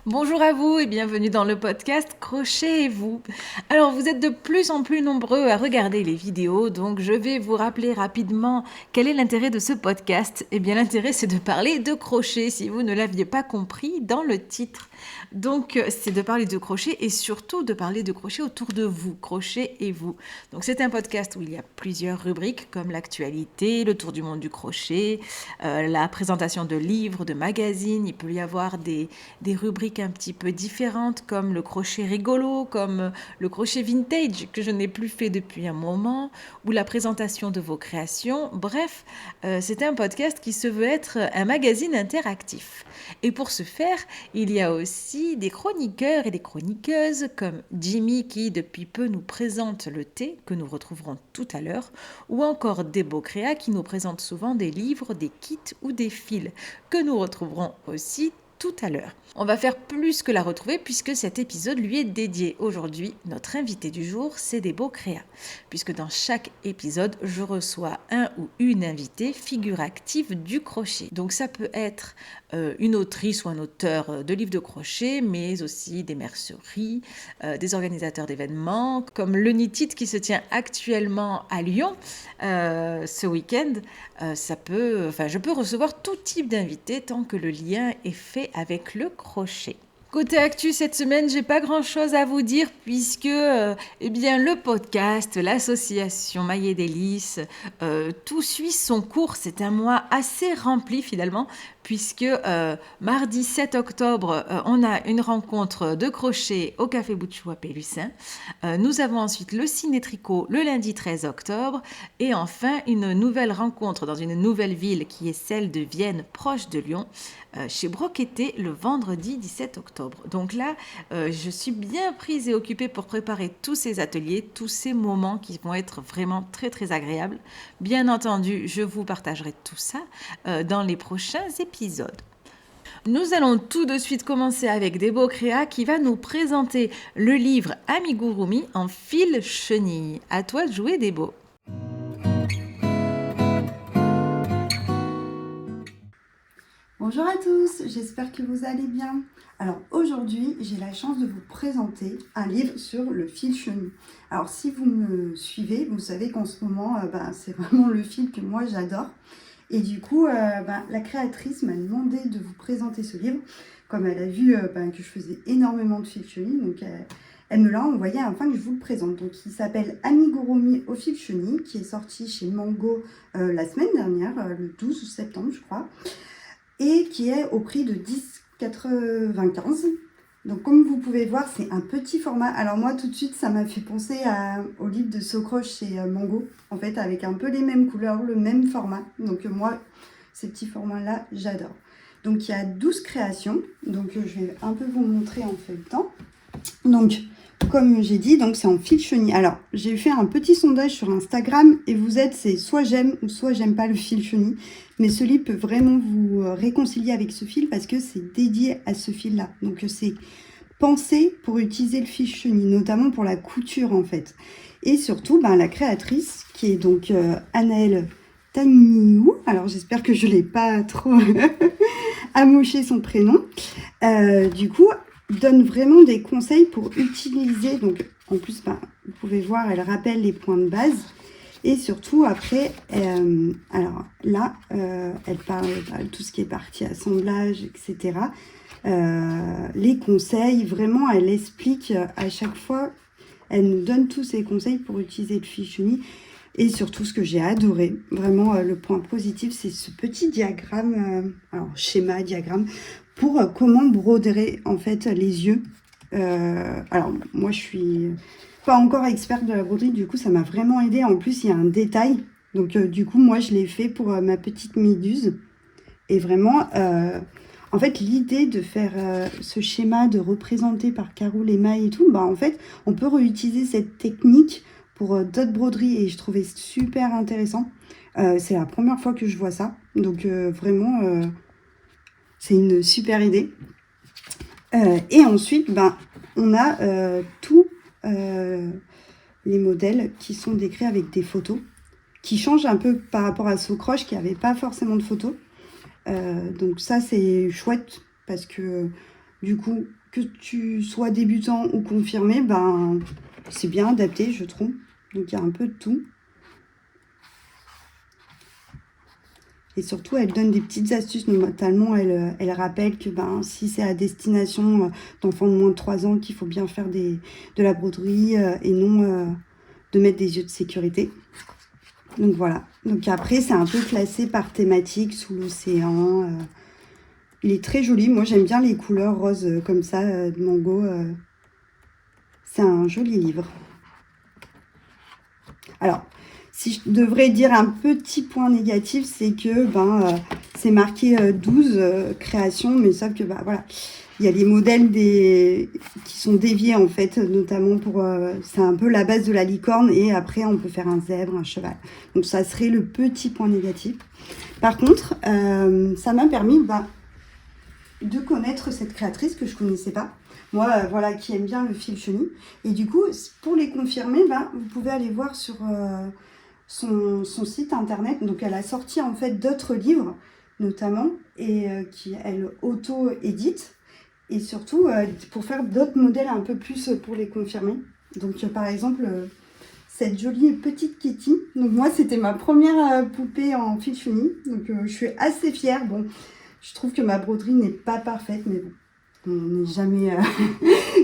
Bonjour à vous et bienvenue dans le podcast Crochet et vous. Alors vous êtes de plus en plus nombreux à regarder les vidéos, donc je vais vous rappeler rapidement quel est l'intérêt de ce podcast. Eh bien l'intérêt c'est de parler de crochet si vous ne l'aviez pas compris dans le titre. Donc c'est de parler de crochet et surtout de parler de crochet autour de vous, crochet et vous. Donc c'est un podcast où il y a plusieurs rubriques comme l'actualité, le tour du monde du crochet, la présentation de livres, de magazines, il peut y avoir des rubriques un petit peu différentes comme le crochet rigolo, comme le crochet vintage que je n'ai plus fait depuis un moment, ou la présentation de vos créations. Bref, c'est un podcast qui se veut être un magazine interactif. Et pour ce faire, il y a aussi des chroniqueurs et des chroniqueuses comme Jimmy qui depuis peu nous présente le thé que nous retrouverons tout à l'heure, ou encore Debo Créa qui nous présente souvent des livres, des kits ou des fils que nous retrouverons aussi tout à l'heure. On va faire plus que la retrouver puisque cet épisode lui est dédié. Aujourd'hui, notre invité du jour, c'est Debo Créa. Puisque dans chaque épisode, je reçois un ou une invitée figure active du crochet. Donc ça peut être une autrice ou un auteur de livres de crochet, mais aussi des merceries, des organisateurs d'événements, comme le Knit It qui se tient actuellement à Lyon ce week-end. Je peux recevoir tout type d'invités tant que le lien est fait avec le crochet. Côté actu, cette semaine, j'ai pas grand chose à vous dire puisque le podcast, l'association Maille et Délices, tout suit son cours. C'est un mois assez rempli finalement puisque mardi 7 octobre, on a une rencontre de crochet au Café Boutchou à Pélussin. Nous avons ensuite le ciné-tricot le lundi 13 octobre et enfin une nouvelle rencontre dans une nouvelle ville qui est celle de Vienne, proche de Lyon, chez Broqueté le vendredi 17 octobre. Donc là, je suis bien prise et occupée pour préparer tous ces ateliers, tous ces moments qui vont être vraiment très très agréables. Bien entendu, je vous partagerai tout ça dans les prochains épisodes. Nous allons tout de suite commencer avec Debo Créa qui va nous présenter le livre Amigurumi en fil chenille. À toi de jouer, Debo. Bonjour à tous, j'espère que vous allez bien. Alors aujourd'hui, j'ai la chance de vous présenter un livre sur le fil chenille. Alors si vous me suivez, vous savez qu'en ce moment, c'est vraiment le fil que moi j'adore. Et du coup, la créatrice m'a demandé de vous présenter ce livre, comme elle a vu que je faisais énormément de fil chenille, donc elle me l'a envoyé afin que je vous le présente. Donc il s'appelle Amigurumi au fil chenille, qui est sorti chez Mango la semaine dernière, le 12 septembre je crois, et qui est au prix de 10,95 €. Donc comme vous pouvez voir, c'est un petit format. Alors moi tout de suite ça m'a fait penser au livre de Socroche chez Mango, en fait avec un peu les mêmes couleurs, le même format. Donc moi ces petits formats là j'adore. Donc il y a 12 créations, donc je vais un peu vous montrer en fait temps. Donc comme j'ai dit, donc c'est en fil chenille. Alors j'ai fait un petit sondage sur Instagram et c'est soit j'aime ou soit j'aime pas le fil chenille. Mais ce livre peut vraiment vous réconcilier avec ce fil parce que c'est dédié à ce fil-là. Donc c'est pensé pour utiliser le fil chenille, notamment pour la couture en fait. Et surtout, la créatrice qui est donc Anaëlle Taniou. Alors j'espère que je l'ai pas trop amoché son prénom. Du coup, donne vraiment des conseils pour utiliser. Donc en plus, vous pouvez voir, elle rappelle les points de base. Et surtout, après, elle parle de tout ce qui est partie assemblage, etc. Les conseils, vraiment, elle explique à chaque fois, elle nous donne tous ses conseils pour utiliser le fil chenille. Et surtout, ce que j'ai adoré, vraiment, le point positif, c'est ce petit diagramme, diagramme, pour comment broder, en fait, les yeux. Alors, moi, je suis pas encore experte de la broderie, du coup ça m'a vraiment aidé. En plus il y a un détail, donc du coup moi je l'ai fait pour ma petite méduse. Et vraiment en fait l'idée de faire ce schéma, de représenter par carreau les mailles et tout, en fait on peut réutiliser cette technique pour d'autres broderies et je trouvais super intéressant. C'est la première fois que je vois ça, donc vraiment c'est une super idée. Et ensuite on a tout les modèles qui sont décrits avec des photos qui changent un peu par rapport à Socroche qui n'avait pas forcément de photos. Donc ça c'est chouette parce que Du coup, que tu sois débutant ou confirmé, ben, c'est bien adapté, je trouve. Donc, il y a un peu de tout. Et surtout, elle donne des petites astuces, notamment elle rappelle que ben, si c'est à destination d'enfants de moins de 3 ans, qu'il faut bien faire de la broderie et non de mettre des yeux de sécurité. Donc voilà. Donc après, c'est un peu classé par thématique, sous l'océan. Il est très joli. Moi, j'aime bien les couleurs roses comme ça de mango. C'est un joli livre. Alors, si je devrais dire un petit point négatif, c'est que c'est marqué 12 créations, mais sauf que voilà, il y a les modèles qui sont déviés en fait, notamment pour c'est un peu la base de la licorne et après on peut faire un zèbre, un cheval. Donc ça serait le petit point négatif. Par contre, ça m'a permis de connaître cette créatrice que je connaissais pas. Moi, voilà, qui aime bien le fil chenille. Et du coup, pour les confirmer, vous pouvez aller voir sur son site internet. Donc, elle a sorti en fait d'autres livres, notamment, et qui elle auto-édite. Et surtout, pour faire d'autres modèles un peu plus pour les confirmer. Donc, par exemple, cette jolie petite Kitty. Donc, moi, c'était ma première poupée en fil chenille. Donc, je suis assez fière. Bon, je trouve que ma broderie n'est pas parfaite, mais bon, on n'est jamais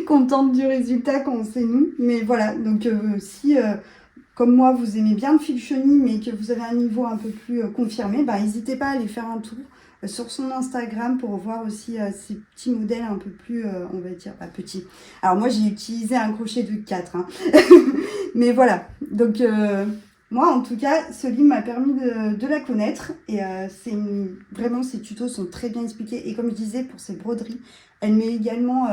contente du résultat quand c'est nous. Mais voilà, donc si, comme moi, vous aimez bien le fil chenille, mais que vous avez un niveau un peu plus confirmé, n'hésitez pas à aller faire un tour sur son Instagram pour voir aussi ces petits modèles un peu plus, on va dire, petits. Alors moi, j'ai utilisé un crochet de 4, hein. Mais voilà, donc... moi, en tout cas, ce livre m'a permis de la connaître et vraiment, ses tutos sont très bien expliqués. Et comme je disais, pour ses broderies, elle met également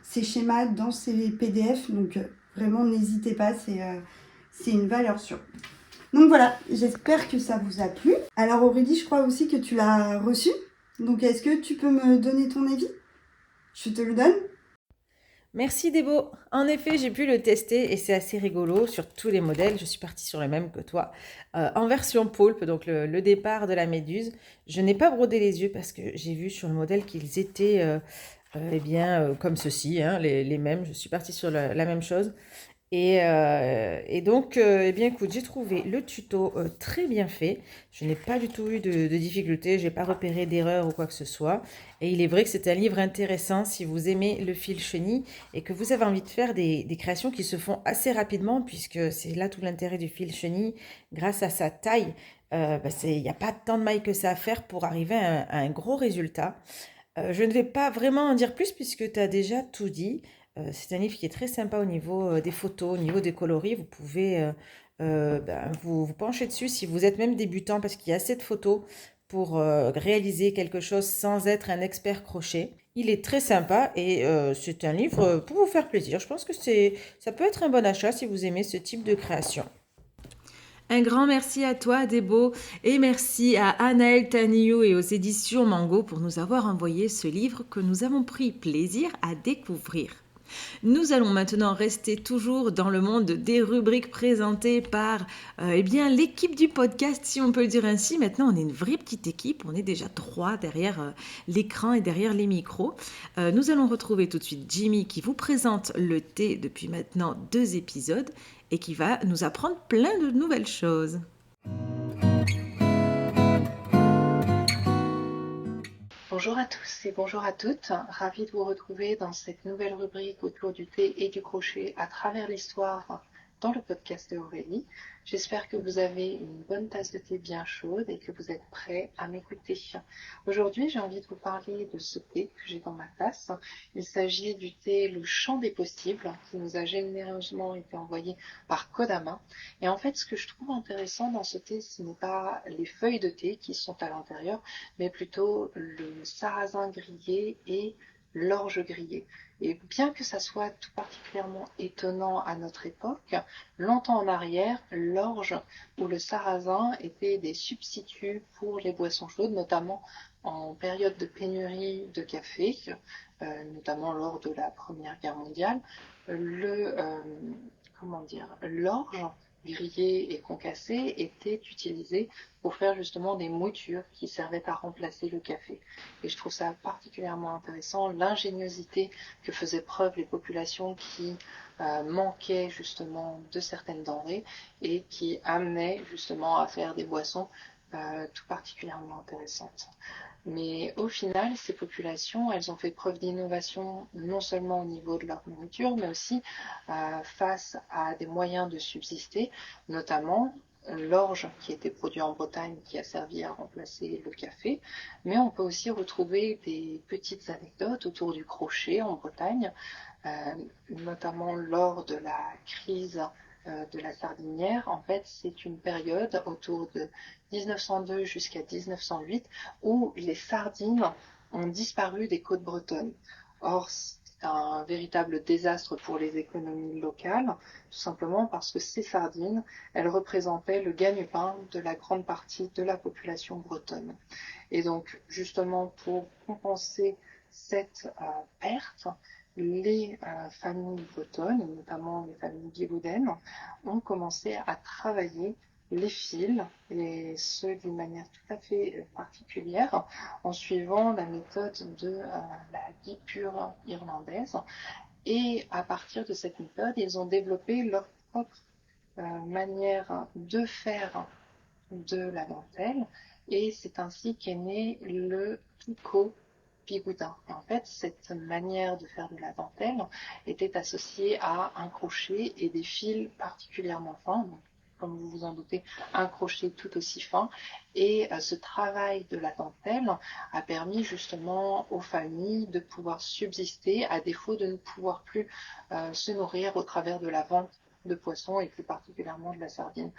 ses schémas dans ses PDF. Donc, vraiment, n'hésitez pas, c'est une valeur sûre. Donc voilà, j'espère que ça vous a plu. Alors Aurélie, je crois aussi que tu l'as reçu. Donc, est-ce que tu peux me donner ton avis? Je te le donne. Merci Débo. En effet, j'ai pu le tester et c'est assez rigolo sur tous les modèles. Je suis partie sur le même que toi. En version poulpe, donc le départ de la méduse. Je n'ai pas brodé les yeux parce que j'ai vu sur le modèle qu'ils étaient comme ceci, hein, les mêmes. Je suis partie sur la même chose. Et donc, écoute, j'ai trouvé le tuto très bien fait. Je n'ai pas du tout eu de difficultés, je n'ai pas repéré d'erreur ou quoi que ce soit. Et il est vrai que c'est un livre intéressant si vous aimez le fil chenille et que vous avez envie de faire des créations qui se font assez rapidement, puisque c'est là tout l'intérêt du fil chenille. Grâce à sa taille, il n'y a pas tant de mailles que ça à faire pour arriver à un gros résultat. Je ne vais pas vraiment en dire plus puisque tu as déjà tout dit. C'est un livre qui est très sympa au niveau des photos, au niveau des coloris. Vous pouvez vous pencher dessus si vous êtes même débutant parce qu'il y a assez de photos pour réaliser quelque chose sans être un expert crochet. Il est très sympa et c'est un livre pour vous faire plaisir. Je pense que ça peut être un bon achat si vous aimez ce type de création. Un grand merci à toi, Débo, et merci à Anaël Tanillou et aux éditions Mango pour nous avoir envoyé ce livre que nous avons pris plaisir à découvrir. Nous allons maintenant rester toujours dans le monde des rubriques présentées par l'équipe du podcast, si on peut le dire ainsi. Maintenant, on est une vraie petite équipe. On est déjà 3 derrière l'écran et derrière les micros. Nous allons retrouver tout de suite Jimmy qui vous présente le thé depuis maintenant 2 épisodes et qui va nous apprendre plein de nouvelles choses. Bonjour à tous et bonjour à toutes, ravie de vous retrouver dans cette nouvelle rubrique autour du thé et du crochet à travers l'histoire dans le podcast de Aurélie. J'espère que vous avez une bonne tasse de thé bien chaude et que vous êtes prêts à m'écouter. Aujourd'hui, j'ai envie de vous parler de ce thé que j'ai dans ma tasse. Il s'agit du thé Le Chant des Possibles qui nous a généreusement été envoyé par Kodama. Et en fait, ce que je trouve intéressant dans ce thé, ce n'est pas les feuilles de thé qui sont à l'intérieur, mais plutôt le sarrasin grillé et l'orge grillée. Et bien que ça soit tout particulièrement étonnant à notre époque, longtemps en arrière, l'orge ou le sarrasin étaient des substituts pour les boissons chaudes, notamment en période de pénurie de café, notamment lors de la Première Guerre mondiale. L'orge grillés et concassés étaient utilisés pour faire justement des moutures qui servaient à remplacer le café. Et je trouve ça particulièrement intéressant, l'ingéniosité que faisaient preuve les populations qui manquaient justement de certaines denrées et qui amenaient justement à faire des boissons tout particulièrement intéressantes. Mais au final, ces populations, elles ont fait preuve d'innovation non seulement au niveau de leur nourriture, mais aussi face à des moyens de subsister, notamment l'orge qui était produit en Bretagne, qui a servi à remplacer le café. Mais on peut aussi retrouver des petites anecdotes autour du crochet en Bretagne, euh, notamment lors de la crise de la sardinière. En fait, c'est une période autour de 1902 jusqu'à 1908 où les sardines ont disparu des côtes bretonnes. Or, c'est un véritable désastre pour les économies locales, tout simplement parce que ces sardines, elles représentaient le gagne-pain de la grande partie de la population bretonne. Et donc, justement, pour compenser cette perte, les familles bretonnes, notamment les familles bigouden, ont commencé à travailler les fils, et ce d'une manière tout à fait particulière, en suivant la méthode de la guipure irlandaise. Et à partir de cette méthode, ils ont développé leur propre manière de faire de la dentelle, et c'est ainsi qu'est né le picot bigoudin. Et en fait, cette manière de faire de la dentelle était associée à un crochet et des fils particulièrement fins, donc, comme vous vous en doutez, un crochet tout aussi fin. Et ce travail de la dentelle a permis justement aux familles de pouvoir subsister à défaut de ne pouvoir plus se nourrir au travers de la vente de poissons et plus particulièrement de la sardine.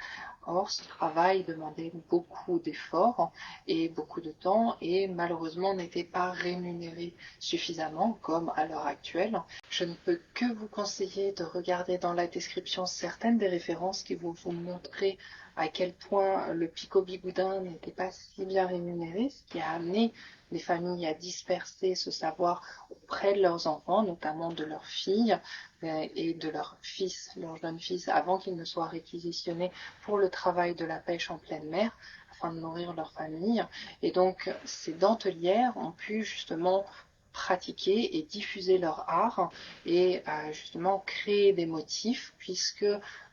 Or, ce travail demandait beaucoup d'efforts et beaucoup de temps et malheureusement n'était pas rémunéré suffisamment comme à l'heure actuelle. Je ne peux que vous conseiller de regarder dans la description certaines des références qui vont vous montrer à quel point le picot bigoudin n'était pas si bien rémunéré, ce qui a amené les familles à disperser ce savoir auprès de leurs enfants, notamment de leurs filles et de leurs fils, leurs jeunes fils, avant qu'ils ne soient réquisitionnés pour le travail de la pêche en pleine mer, afin de nourrir leur famille. Et donc, ces dentelières ont pu justement pratiquer et diffuser leur art et justement créer des motifs, puisque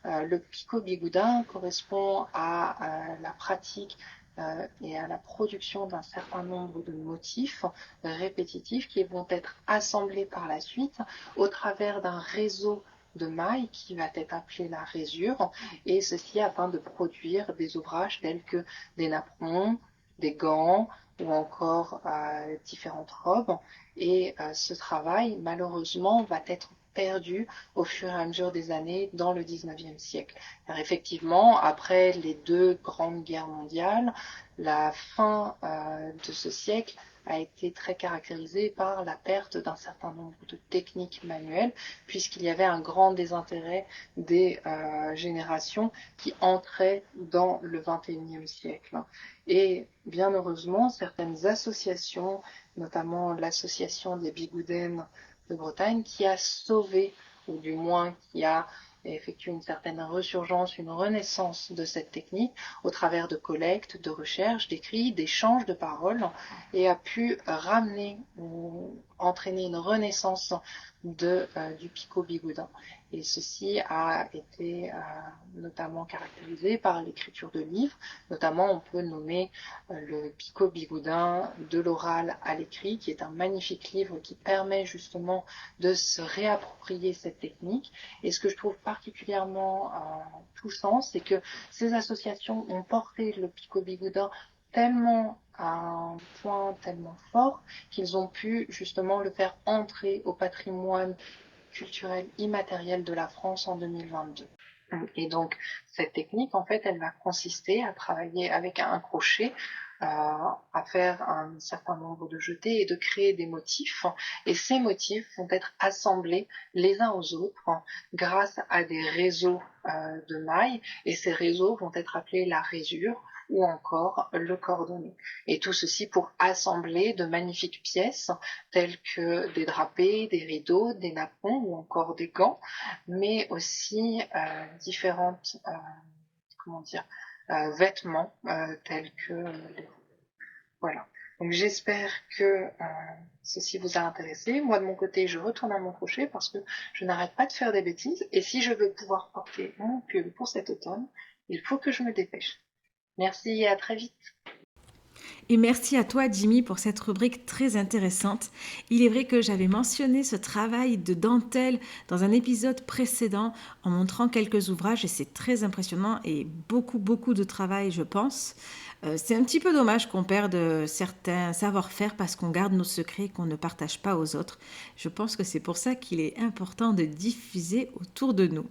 le picot bigoudin correspond à la pratique et à la production d'un certain nombre de motifs répétitifs qui vont être assemblés par la suite au travers d'un réseau de mailles qui va être appelé la résure, et ceci afin de produire des ouvrages tels que des napperons, des gants ou encore différentes robes. Et ce travail, malheureusement, va être perdu au fur et à mesure des années dans le 19e siècle. Car effectivement, après les deux grandes guerres mondiales, la fin de ce siècle a été très caractérisée par la perte d'un certain nombre de techniques manuelles, puisqu'il y avait un grand désintérêt des générations qui entraient dans le 21e siècle. Et bien heureusement, certaines associations, notamment l'association des bigouden de Bretagne, qui a sauvé, ou du moins qui a effectué une certaine resurgence, une renaissance de cette technique au travers de collectes, de recherches, d'écrits, d'échanges de paroles, et a pu ramener ou entraîner une renaissance du picot bigoudin. Et ceci a été notamment caractérisé par l'écriture de livres. Notamment, on peut nommer le picot bigoudin de l'oral à l'écrit, qui est un magnifique livre qui permet justement de se réapproprier cette technique. Et ce que je trouve particulièrement touchant, c'est que ces associations ont porté le picot bigoudin tellement à un point tellement fort qu'ils ont pu justement le faire entrer au patrimoine culturel immatériel de la France en 2022. Et donc, cette technique, en fait, elle va consister à travailler avec un crochet, à faire un certain nombre de jetés et de créer des motifs. Et ces motifs vont être assemblés les uns aux autres grâce à des réseaux de mailles. Et ces réseaux vont être appelés la résure ou encore le cordonnier. Et tout ceci pour assembler de magnifiques pièces telles que des drapés, des rideaux, des napperons ou encore des gants, mais aussi différentes vêtements tels que les... Voilà. Donc j'espère que ceci vous a intéressé. Moi de mon côté, je retourne à mon crochet parce que je n'arrête pas de faire des bêtises. Et si je veux pouvoir porter mon pull pour cet automne, il faut que je me dépêche. Merci et à très vite. Et merci à toi, Jimmy, pour cette rubrique très intéressante. Il est vrai que j'avais mentionné ce travail de dentelle dans un épisode précédent en montrant quelques ouvrages et c'est très impressionnant et beaucoup de travail, je pense. C'est un petit peu dommage qu'on perde certains savoir-faire parce qu'on garde nos secrets qu'on ne partage pas aux autres. Je pense que c'est pour ça qu'il est important de diffuser autour de nous.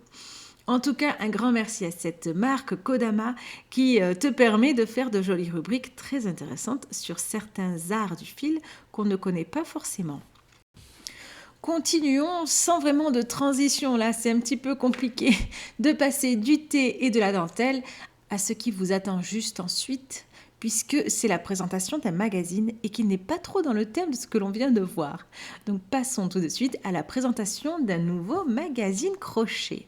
En tout cas, un grand merci à cette marque Kodama qui te permet de faire de jolies rubriques très intéressantes sur certains arts du fil qu'on ne connaît pas forcément. Continuons sans vraiment de transition, là c'est un petit peu compliqué de passer du thé et de la dentelle à ce qui vous attend juste ensuite, puisque c'est la présentation d'un magazine et qui n'est pas trop dans le thème de ce que l'on vient de voir. Donc passons tout de suite à la présentation d'un nouveau magazine crochet.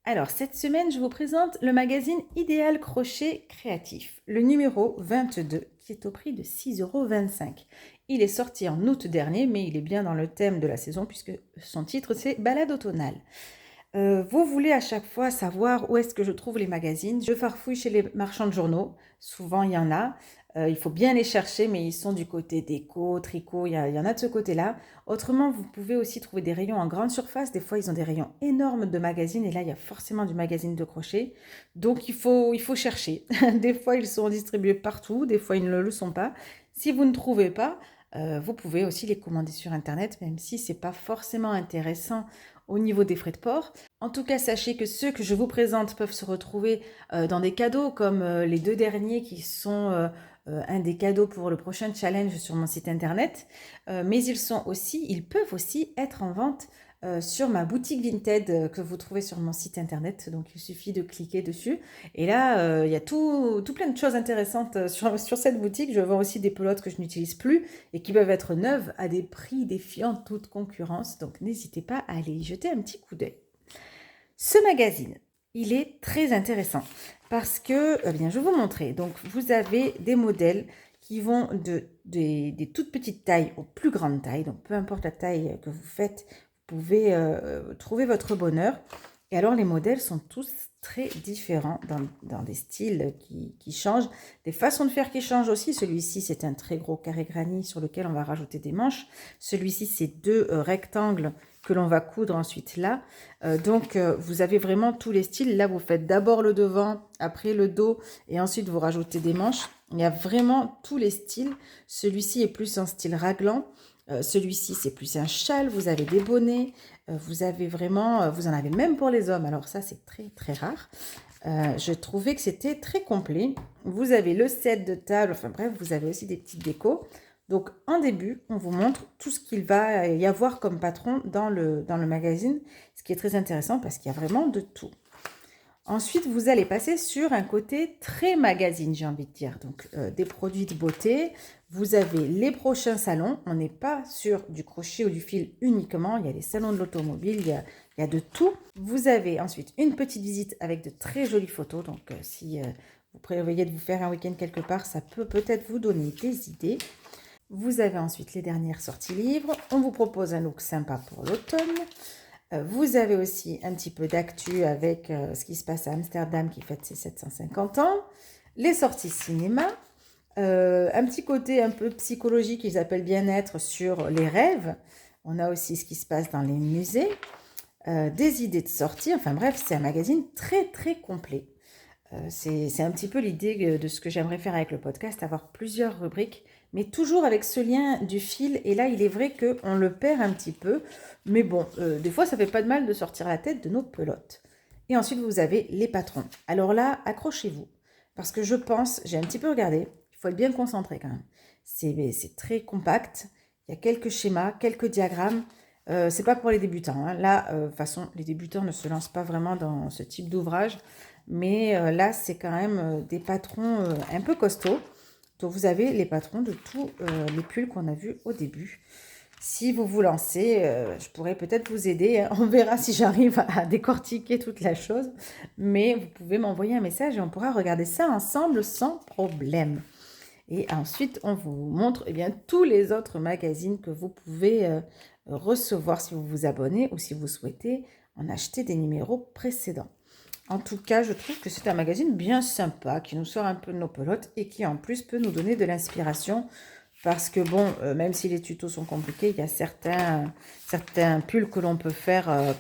Alors, cette semaine, je vous présente le magazine Idéal Crochet Créatif, le numéro 22, qui est au prix de 6,25 €. Il est sorti en août dernier, mais il est bien dans le thème de la saison, puisque son titre, c'est Balade automnale. Vous voulez à chaque fois savoir où est-ce que je trouve les magazines. Je farfouille chez les marchands de journaux. Souvent, il y en a. Il faut bien les chercher, mais ils sont du côté déco, tricot, il y en a de ce côté-là. Autrement, vous pouvez aussi trouver des rayons en grande surface. Des fois, ils ont des rayons énormes de magazines. Et là, il y a forcément du magazine de crochet. Donc, il faut chercher. Des fois, ils sont distribués partout. Des fois, ils ne le sont pas. Si vous ne trouvez pas, vous pouvez aussi les commander sur Internet, même si ce n'est pas forcément intéressant au niveau des frais de port. En tout cas, sachez que ceux que je vous présente peuvent se retrouver dans des cadeaux, comme les 2 derniers qui sont un des cadeaux pour le prochain challenge sur mon site internet. Mais ils peuvent aussi être en vente sur ma boutique Vinted que vous trouvez sur mon site internet. Donc, il suffit de cliquer dessus. Et là, il y a tout plein de choses intéressantes sur cette boutique. Je vends aussi des pelotes que je n'utilise plus et qui peuvent être neuves à des prix défiant toute concurrence. Donc, n'hésitez pas à aller y jeter un petit coup d'œil. Ce magazine, il est très intéressant parce que, je vais vous montrer. Donc, vous avez des modèles qui vont des toutes petites tailles aux plus grandes tailles. Donc, peu importe la taille que vous faites, vous pouvez trouver votre bonheur. Et alors, les modèles sont tous très différents dans des styles qui changent, des façons de faire qui changent aussi. Celui-ci, c'est un très gros carré granit sur lequel on va rajouter des manches. Celui-ci, c'est 2 rectangles que l'on va coudre ensuite là. Donc, vous avez vraiment tous les styles. Là, vous faites d'abord le devant, après le dos, et ensuite, vous rajoutez des manches. Il y a vraiment tous les styles. Celui-ci est plus en style raglan. Celui-ci, c'est plus un châle. Vous avez des bonnets. Vous en avez même pour les hommes. Alors ça, c'est très, très rare. Je trouvais que c'était très complet. Vous avez le set de table. Enfin bref, vous avez aussi des petites décos. Donc, en début, on vous montre tout ce qu'il va y avoir comme patron dans le magazine, ce qui est très intéressant parce qu'il y a vraiment de tout. Ensuite, vous allez passer sur un côté très magazine, j'ai envie de dire. Donc, des produits de beauté. Vous avez les prochains salons. On n'est pas sur du crochet ou du fil uniquement. Il y a les salons de l'automobile, il y a de tout. Vous avez ensuite une petite visite avec de très jolies photos. Donc, si vous prévoyez de vous faire un week-end quelque part, ça peut peut-être vous donner des idées. Vous avez ensuite les dernières sorties livres. On vous propose un look sympa pour l'automne. Vous avez aussi un petit peu d'actu avec ce qui se passe à Amsterdam qui fête ses 750 ans. Les sorties cinéma. Un petit côté un peu psychologique qu'ils appellent bien-être sur les rêves. On a aussi ce qui se passe dans les musées. Des idées de sortie. Enfin bref, c'est un magazine très très complet. C'est un petit peu l'idée de ce que j'aimerais faire avec le podcast, avoir plusieurs rubriques, mais toujours avec ce lien du fil. Et là, il est vrai qu'on le perd un petit peu. Mais bon, des fois, ça fait pas de mal de sortir la tête de nos pelotes. Et ensuite, vous avez les patrons. Alors là, accrochez-vous. Parce que je pense, j'ai un petit peu regardé, il faut être bien concentré quand même. C'est très compact. Il y a quelques schémas, quelques diagrammes. C'est pas pour les débutants, hein. Là, de toute façon, les débutants ne se lancent pas vraiment dans ce type d'ouvrage, mais là, c'est quand même des patrons un peu costauds. Donc, vous avez les patrons de tous les pulls qu'on a vus au début. Si vous vous lancez, je pourrais peut-être vous aider, hein. On verra si j'arrive à décortiquer toute la chose, mais vous pouvez m'envoyer un message et on pourra regarder ça ensemble sans problème. Et ensuite, on vous montre tous les autres magazines que vous pouvez recevoir si vous vous abonnez ou si vous souhaitez en acheter des numéros précédents. En tout cas, je trouve que c'est un magazine bien sympa, qui nous sort un peu de nos pelotes et qui en plus peut nous donner de l'inspiration. Parce que bon, même si les tutos sont compliqués, il y a certains pulls que l'on peut faire,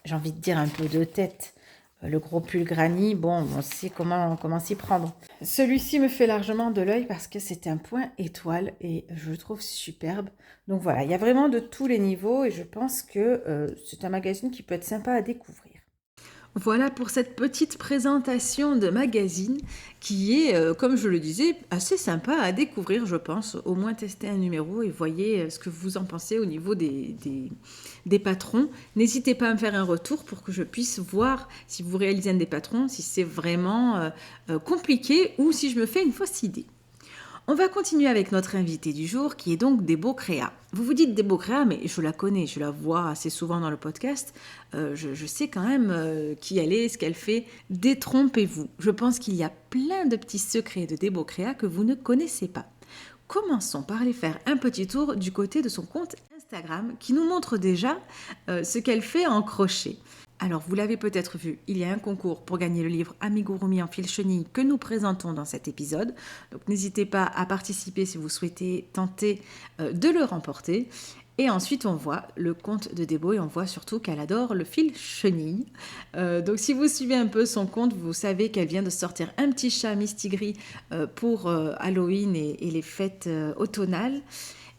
j'ai envie de dire un peu de tête. Le gros pull granny, bon, on sait comment s'y prendre. Celui-ci me fait largement de l'œil parce que c'est un point étoile et je le trouve superbe. Donc voilà, il y a vraiment de tous les niveaux et je pense que c'est un magazine qui peut être sympa à découvrir. Voilà pour cette petite présentation de magazine qui est, comme je le disais, assez sympa à découvrir, je pense. Au moins tester un numéro et voyez ce que vous en pensez au niveau des patrons. N'hésitez pas à me faire un retour pour que je puisse voir si vous réalisez un des patrons, si c'est vraiment compliqué ou si je me fais une fausse idée. On va continuer avec notre invité du jour qui est donc Débo Créa. Vous vous dites Débo Créa, mais je la connais, je la vois assez souvent dans le podcast. Je sais quand même qui elle est, ce qu'elle fait. Détrompez-vous. Je pense qu'il y a plein de petits secrets de Débo Créa que vous ne connaissez pas. Commençons par aller faire un petit tour du côté de son compte Instagram qui nous montre déjà ce qu'elle fait en crochet. Alors, vous l'avez peut-être vu, il y a un concours pour gagner le livre Amigurumi en fil chenille que nous présentons dans cet épisode. Donc, n'hésitez pas à participer si vous souhaitez tenter de le remporter. Et ensuite, on voit le compte de Débo et on voit surtout qu'elle adore le fil chenille. Donc, si vous suivez un peu son compte, vous savez qu'elle vient de sortir un petit chat mistigris pour Halloween et les fêtes automnales.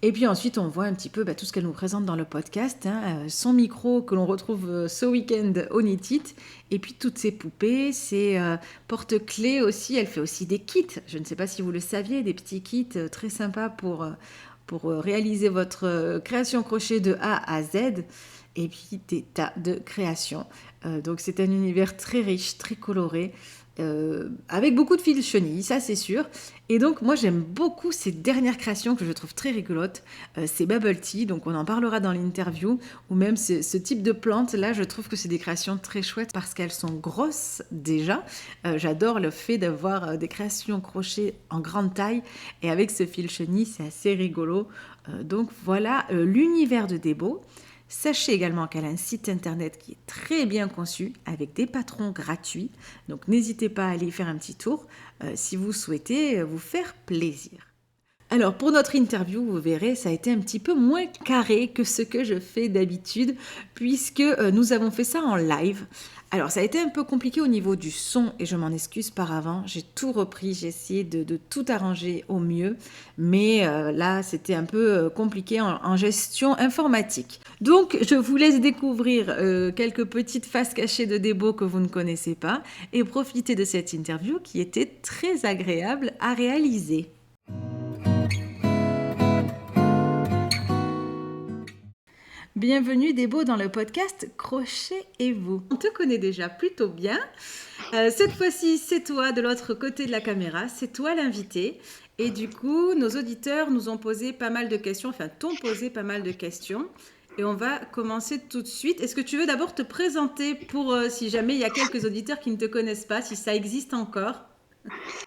Et puis ensuite, on voit un petit peu tout ce qu'elle nous présente dans le podcast, hein, son micro que l'on retrouve ce week-end au Knit It, et puis toutes ses poupées, ses porte-clés aussi. Elle fait aussi des kits, je ne sais pas si vous le saviez, des petits kits très sympas pour réaliser votre création crochet de A à Z, et puis des tas de créations. Donc c'est un univers très riche, très coloré, avec beaucoup de fils chenilles, ça c'est sûr. Et donc moi j'aime beaucoup ces dernières créations que je trouve très rigolotes, ces bubble tea, donc on en parlera dans l'interview, ou même ce type de plantes là, je trouve que c'est des créations très chouettes parce qu'elles sont grosses déjà. J'adore le fait d'avoir des créations crochet en grande taille et avec ce fil chenille, c'est assez rigolo. Donc voilà l'univers de Débo. Sachez également qu'elle a un site internet qui est très bien conçu avec des patrons gratuits. Donc n'hésitez pas à aller y faire un petit tour si vous souhaitez vous faire plaisir. Alors pour notre interview, vous verrez, ça a été un petit peu moins carré que ce que je fais d'habitude puisque nous avons fait ça en live. Alors ça a été un peu compliqué au niveau du son et je m'en excuse par avant. J'ai tout repris, j'ai essayé de tout arranger au mieux, mais là c'était un peu compliqué en gestion informatique. Donc je vous laisse découvrir quelques petites faces cachées de Débo que vous ne connaissez pas et profiter de cette interview qui était très agréable à réaliser. Bienvenue Débo dans le podcast Crochet et vous. On te connaît déjà plutôt bien. Cette fois-ci, c'est toi de l'autre côté de la caméra, c'est toi l'invité. Et du coup, nos auditeurs nous ont posé pas mal de questions, enfin t'ont posé pas mal de questions. Et on va commencer tout de suite. Est-ce que tu veux d'abord te présenter pour si jamais il y a quelques auditeurs qui ne te connaissent pas, si ça existe encore ?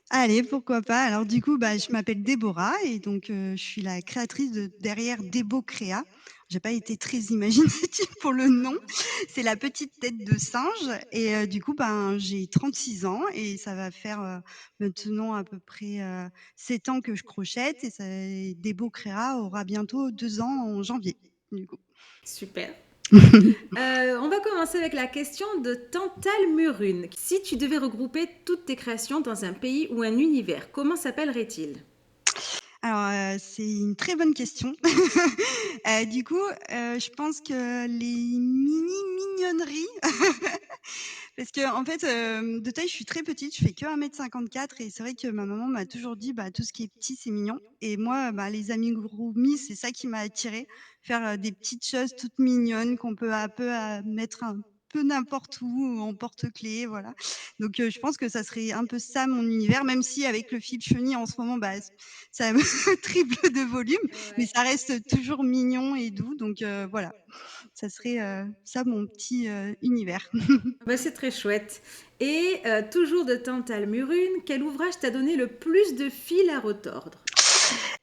Allez, pourquoi pas. Alors du coup, je m'appelle Déborah et donc je suis la créatrice derrière Débo Créa. J'ai pas été très imaginative pour le nom. C'est la petite tête de singe et du coup, j'ai 36 ans et ça va faire maintenant à peu près 7 ans que je crochette et Débo Créa aura bientôt 2 ans en janvier. Du coup. Super. On va commencer avec la question de Tantal Murune. Si tu devais regrouper toutes tes créations dans un pays ou un univers, comment s'appellerait-il ? Alors, c'est une très bonne question. Du coup, je pense que les mini mignonneries parce qu'en fait, de taille, je suis très petite, je fais que 1,54 m et c'est vrai que ma maman m'a toujours dit: «Bah, tout ce qui est petit, c'est mignon» et moi, bah, les amigurumis, c'est ça qui m'a attirée. Faire, des petites choses toutes mignonnes qu'on peut un peu, mettre un peu n'importe où, en porte-clés, voilà. Donc je pense que ça serait un peu ça mon univers, même si avec le fil chenille en ce moment, bah, ça me triple de volume, mais Ouais. ça reste toujours mignon et doux donc voilà, ça serait, ça mon petit, univers. Bah, c'est très chouette. Et toujours de Tante Almurune, quel ouvrage t'a donné le plus de fil à retordre?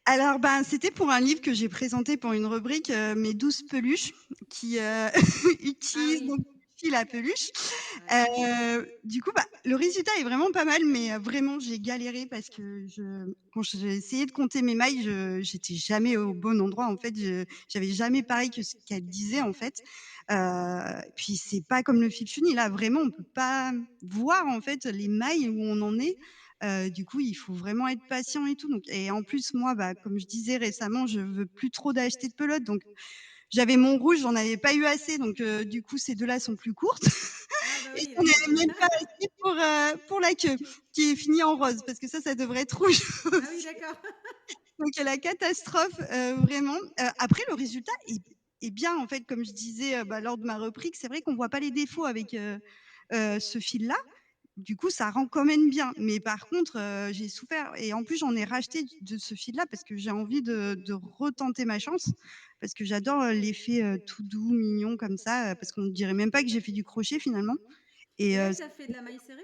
Alors, ben, c'était pour un livre que j'ai présenté pour une rubrique, Mes 12 peluches qui, Ah utilisent oui. donc du fil à peluche. Ouais. Du coup, bah, le résultat est vraiment pas mal, mais vraiment j'ai galéré parce que quand j'ai essayé de compter mes mailles, j'étais jamais au bon endroit en fait, j'avais jamais pareil que ce qu'elle disait en fait. Puis c'est pas comme le fil chenille, là vraiment on peut pas voir en fait les mailles où on en est. Du coup, il faut vraiment être patient et tout donc et en plus moi, bah, comme je disais récemment, je veux plus trop d'acheter de pelote donc j'avais mon rouge, j'en avais pas eu assez donc du coup ces 2 là sont plus courtes Ah bah et oui, j'en d'accord. ai même pas assez pour la queue qui est finie en rose parce que ça devrait être rouge Ah oui, aussi. d'accord. Donc la catastrophe, vraiment. Après le résultat est bien en fait, comme je disais, bah, lors de ma réplique, c'est vrai qu'on voit pas les défauts avec, ce fil-là. Du coup, ça rend quand même bien. Mais par contre, j'ai souffert et en plus, j'en ai racheté de ce fil-là parce que j'ai envie de retenter ma chance. Parce que j'adore, l'effet, tout doux, mignon comme ça, parce qu'on ne dirait même pas que j'ai fait du crochet finalement et Et là, tu as fait de la maille serrée?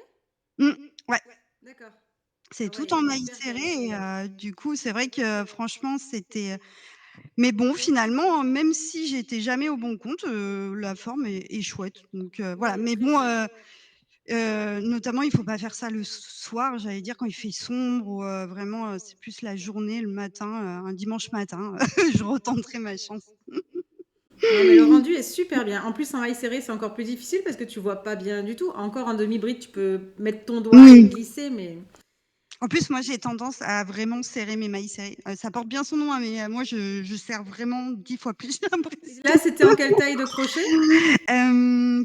mmh, ouais, D'accord. c'est Ah ouais, tout en maille hyper serrée et quali. du coup, c'est vrai que franchement, mais bon, finalement, même si j'étais jamais au bon compte, la forme est chouette donc Oui, voilà. elle est Mais très bon, chouette. notamment, il faut pas faire ça le soir, j'allais dire quand il fait sombre ou vraiment, c'est plus la journée, le matin, un dimanche matin, je retenterai ma chance. Non, mais le rendu est super bien. En plus, en maille serrée, c'est encore plus difficile parce que tu vois pas bien du tout. Encore en demi-bride, tu peux mettre ton doigt et Oui. glisser, mais En plus, moi, j'ai tendance à vraiment serrer mes mailles serrées. Ça porte bien son nom, hein, mais moi, je serre vraiment 10 fois plus, j'ai là, l'impression. c'était en quelle taille de crochet?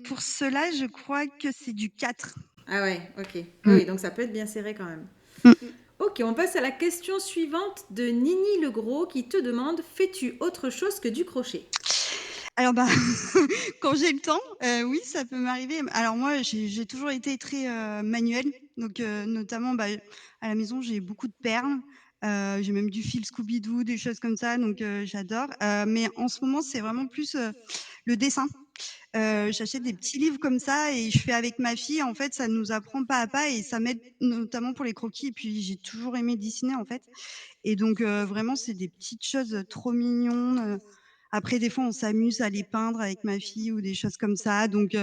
Pour cela, je crois que c'est du 4. Ah ouais, ok. Oui, Mmh. oui, donc ça peut être bien serré quand même. Mmh. Ok, on passe à la question suivante de Nini Legros qui te demande: fais-tu autre chose que du crochet? Alors, bah, quand j'ai le temps, oui, ça peut m'arriver. Alors moi, j'ai toujours été très, manuelle, donc notamment, bah, à la maison, j'ai beaucoup de perles, j'ai même du fil Scooby-Doo, des choses comme ça, donc j'adore. Mais en ce moment, c'est vraiment plus, le dessin. J'achète des petits livres comme ça et je fais avec ma fille. En fait, ça nous apprend pas à pas et ça m'aide notamment pour les croquis et puis j'ai toujours aimé dessiner, en fait et donc vraiment, c'est des petites choses, trop mignons, après des fois, on s'amuse à les peindre avec ma fille ou des choses comme ça donc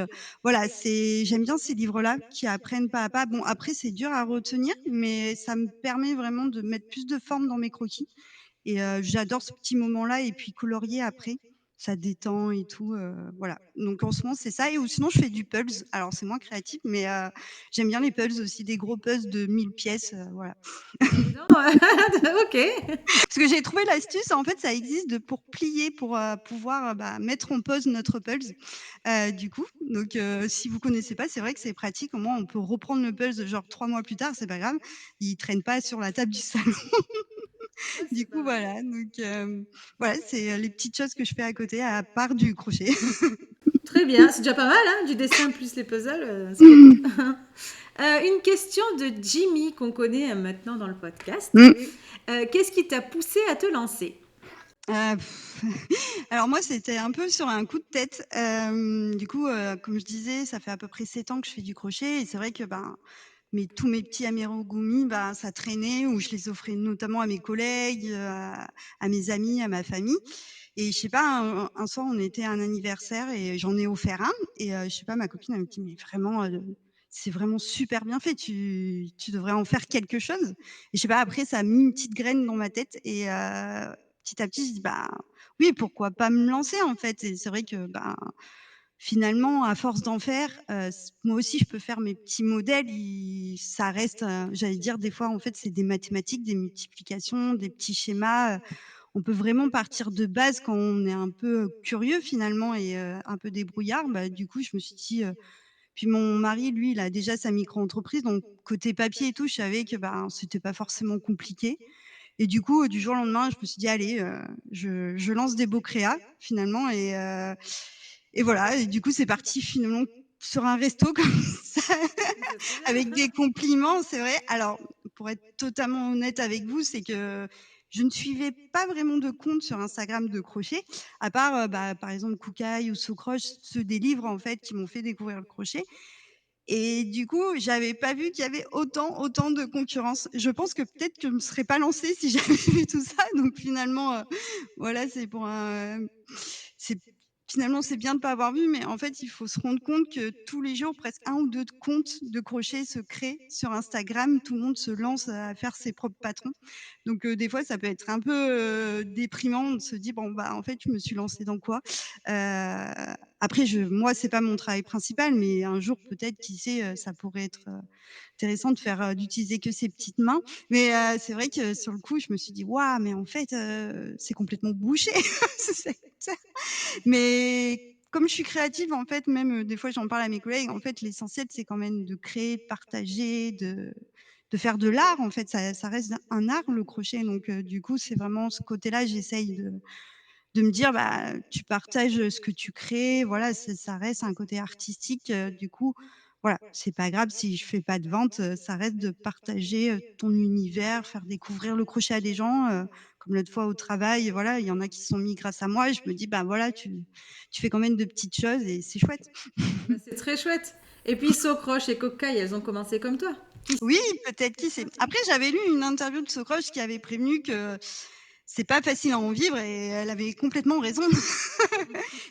voilà, j'aime bien ces livres-là qui apprennent pas à pas. Bon, après, c'est dur à retenir mais ça me permet vraiment de mettre plus de forme dans mes croquis et j'adore ce petit moment-là et puis colorier après, ça détend et tout, voilà. Donc en ce moment, c'est ça et ou sinon je fais du puzzle. Alors c'est moins créatif mais j'aime bien les puzzles aussi, des gros puzzles de 1000 pièces, voilà. Ah bah dis donc, ok. Parce que j'ai trouvé l'astuce, en fait, ça existe pour plier, pour, pouvoir, bah, mettre en pause notre puzzle, du coup. Donc si vous connaissez pas, c'est vrai que c'est pratique. Au moins, on peut reprendre le puzzle, genre 3 mois plus tard, c'est pas grave. Il traîne pas sur la table du salon. Ouais, Du c'est pas coup, mal. voilà, donc voilà, c'est, les petites choses que je fais à côté, à part du crochet. Très bien, c'est déjà pas mal, hein, du dessin plus les puzzles, ça fait tout. Une question de Jimmy qu'on connaît maintenant dans le podcast. Mmh. Qu'est-ce qui t'a poussé à te lancer? Heu, alors moi, c'était un peu sur un coup de tête. Du coup, comme je disais, ça fait à peu près 7 ans que je fais du crochet et c'est vrai que, ben, tous mes petits amérogurumi, bah, ça traînait ou je les offrais notamment à mes collègues, à mes amis, à ma famille et je sais pas, un soir, on était à un anniversaire et j'en ai offert un et je sais pas, ma copine, elle me dit: «Mais vraiment, c'est vraiment super bien fait, tu devrais en faire quelque chose» et je sais pas, après ça a mis une petite graine dans ma tête et petit à petit, je dis: «Bah, oui, pourquoi pas me lancer, en fait?» et c'est vrai que, ben, finalement, à force d'en faire, moi aussi, je peux faire mes petits modèles. Ça reste, j'allais dire, des fois, en fait, c'est des mathématiques, des multiplications, des petits schémas. On peut vraiment partir de base quand on est un peu curieux, finalement, et un peu débrouillard. Bah, du coup, je me suis dit, puis mon mari, lui, il a déjà sa micro-entreprise, donc côté papier et tout, je savais que, ben, c'était pas forcément compliqué. Et du coup, du jour au lendemain, je me suis dit: «Allez, je lance des beaux créas finalement», et voilà, et du coup, c'est parti finalement sur un resto comme ça, C'est trop bien. avec des compliments, c'est vrai. Alors, pour être totalement honnête avec vous, c'est que je ne suivais pas vraiment de compte sur Instagram de crochet, à part, bah, par exemple Kookaï ou Socroche, ceux des livres en fait qui m'ont fait découvrir le crochet. Et du coup, j'avais pas vu qu'il y avait autant de concurrence. Je pense que peut-être que je me serais pas lancée si j'avais vu tout ça. Donc finalement, voilà, c'est finalement, c'est bien de pas avoir vu, mais en fait, il faut se rendre compte que tous les jours, presque un ou 2 comptes de crochet se créent sur Instagram. Tout le monde se lance à faire ses propres patrons. Donc des fois, ça peut être un peu, déprimant. On se dit: «Bon, bah, en fait, je me suis lancée dans quoi?» Après moi, c'est pas mon travail principal, mais un jour peut-être, qui sait, ça pourrait être, intéressant de faire, d'utiliser que ses petites mains. Mais c'est vrai que sur le coup, je me suis dit: «Waouh, mais en fait, c'est complètement bouché». C'est Mais comme je suis créative, en fait, même, des fois, j'en parle à mes collègues, en fait, l'essentiel, c'est quand même de créer, de partager, de faire de l'art, en fait. Ça reste un art, le crochet, donc du coup, c'est vraiment ce côté-là, j'essaye de me dire: «Bah, tu partages, ce que tu crées», voilà, ça reste un côté artistique, du coup, voilà, c'est pas grave si je fais pas de vente, ça reste de partager, ton univers, faire découvrir le crochet à des gens, comme l'autre fois au travail, voilà, il y en a qui se sont mis grâce à moi, et je me dis: «Bah, voilà, tu fais quand même de petites choses et c'est chouette». Bah, c'est très chouette. Et puis Socroche et Cocaille, elles ont commencé comme toi. Oui, peut-être, qui sait? Après, j'avais lu une interview de Socroche qui avait prévenu que c'est pas facile à en vivre, et elle avait complètement raison.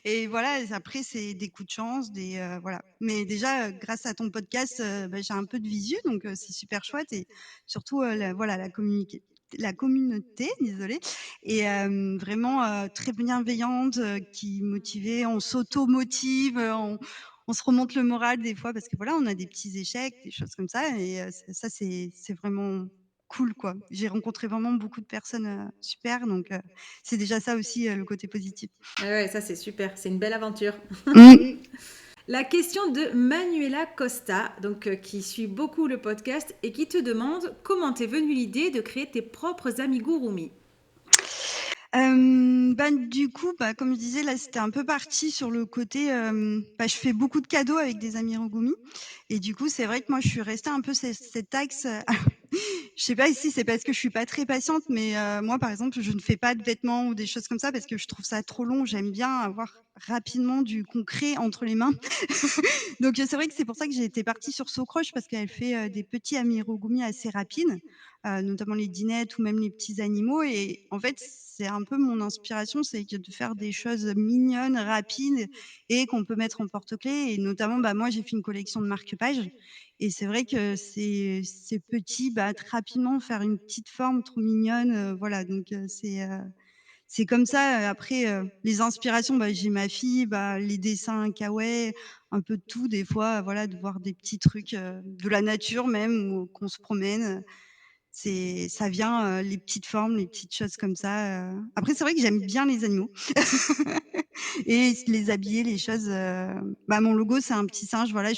Et voilà, après c'est des coups de chance, voilà. Mais déjà, grâce à ton podcast, bah, j'ai un peu de visu, donc c'est super chouette, et surtout, la communauté, désolée, et vraiment, très bienveillante, qui motivait, on s'auto-motive, on se remonte le moral des fois parce que voilà, on a des petits échecs, des choses comme ça, et ça c'est vraiment cool, quoi. J'ai rencontré vraiment beaucoup de personnes, super, donc c'est déjà ça aussi, le côté positif. Ah ouais, ça c'est super, c'est une belle aventure. Mmh. La question de Manuela Costa, donc qui suit beaucoup le podcast et qui te demande comment t'es venue l'idée de créer tes propres amigurumi. Du coup, bah, comme je disais, là, c'était un peu parti sur le côté, bah, je fais beaucoup de cadeaux avec des amigurumi, et du coup, c'est vrai que moi, je suis restée un peu cet axe, je sais pas si c'est parce que je suis pas très patiente, mais moi, par exemple, je ne fais pas de vêtements ou des choses comme ça parce que je trouve ça trop long. J'aime bien avoir rapidement du concret entre les mains. Donc c'est vrai que c'est pour ça que j'ai été partie sur Socroche, parce qu'elle fait, des petits amigurumi assez rapides, notamment les dinettes ou même les petits animaux, et en fait, c'est un peu mon inspiration, c'est que de faire des choses mignonnes, rapides, et qu'on peut mettre en porte-clés, et notamment, bah, moi, j'ai fait une collection de marque-pages, et c'est vrai que c'est petit, bah, rapidement faire une petite forme trop mignonne, voilà, donc c'est comme ça, après, les inspirations, bah, j'ai ma fille, bah, les dessins kawaii, un peu de tout des fois, voilà, de voir des petits trucs, de la nature même, ou qu'on se promène, c'est ça vient, les petites formes, les petites choses comme ça, Après c'est vrai que j'aime bien les animaux et les habiller, les choses, bah, mon logo, c'est un petit singe, voilà,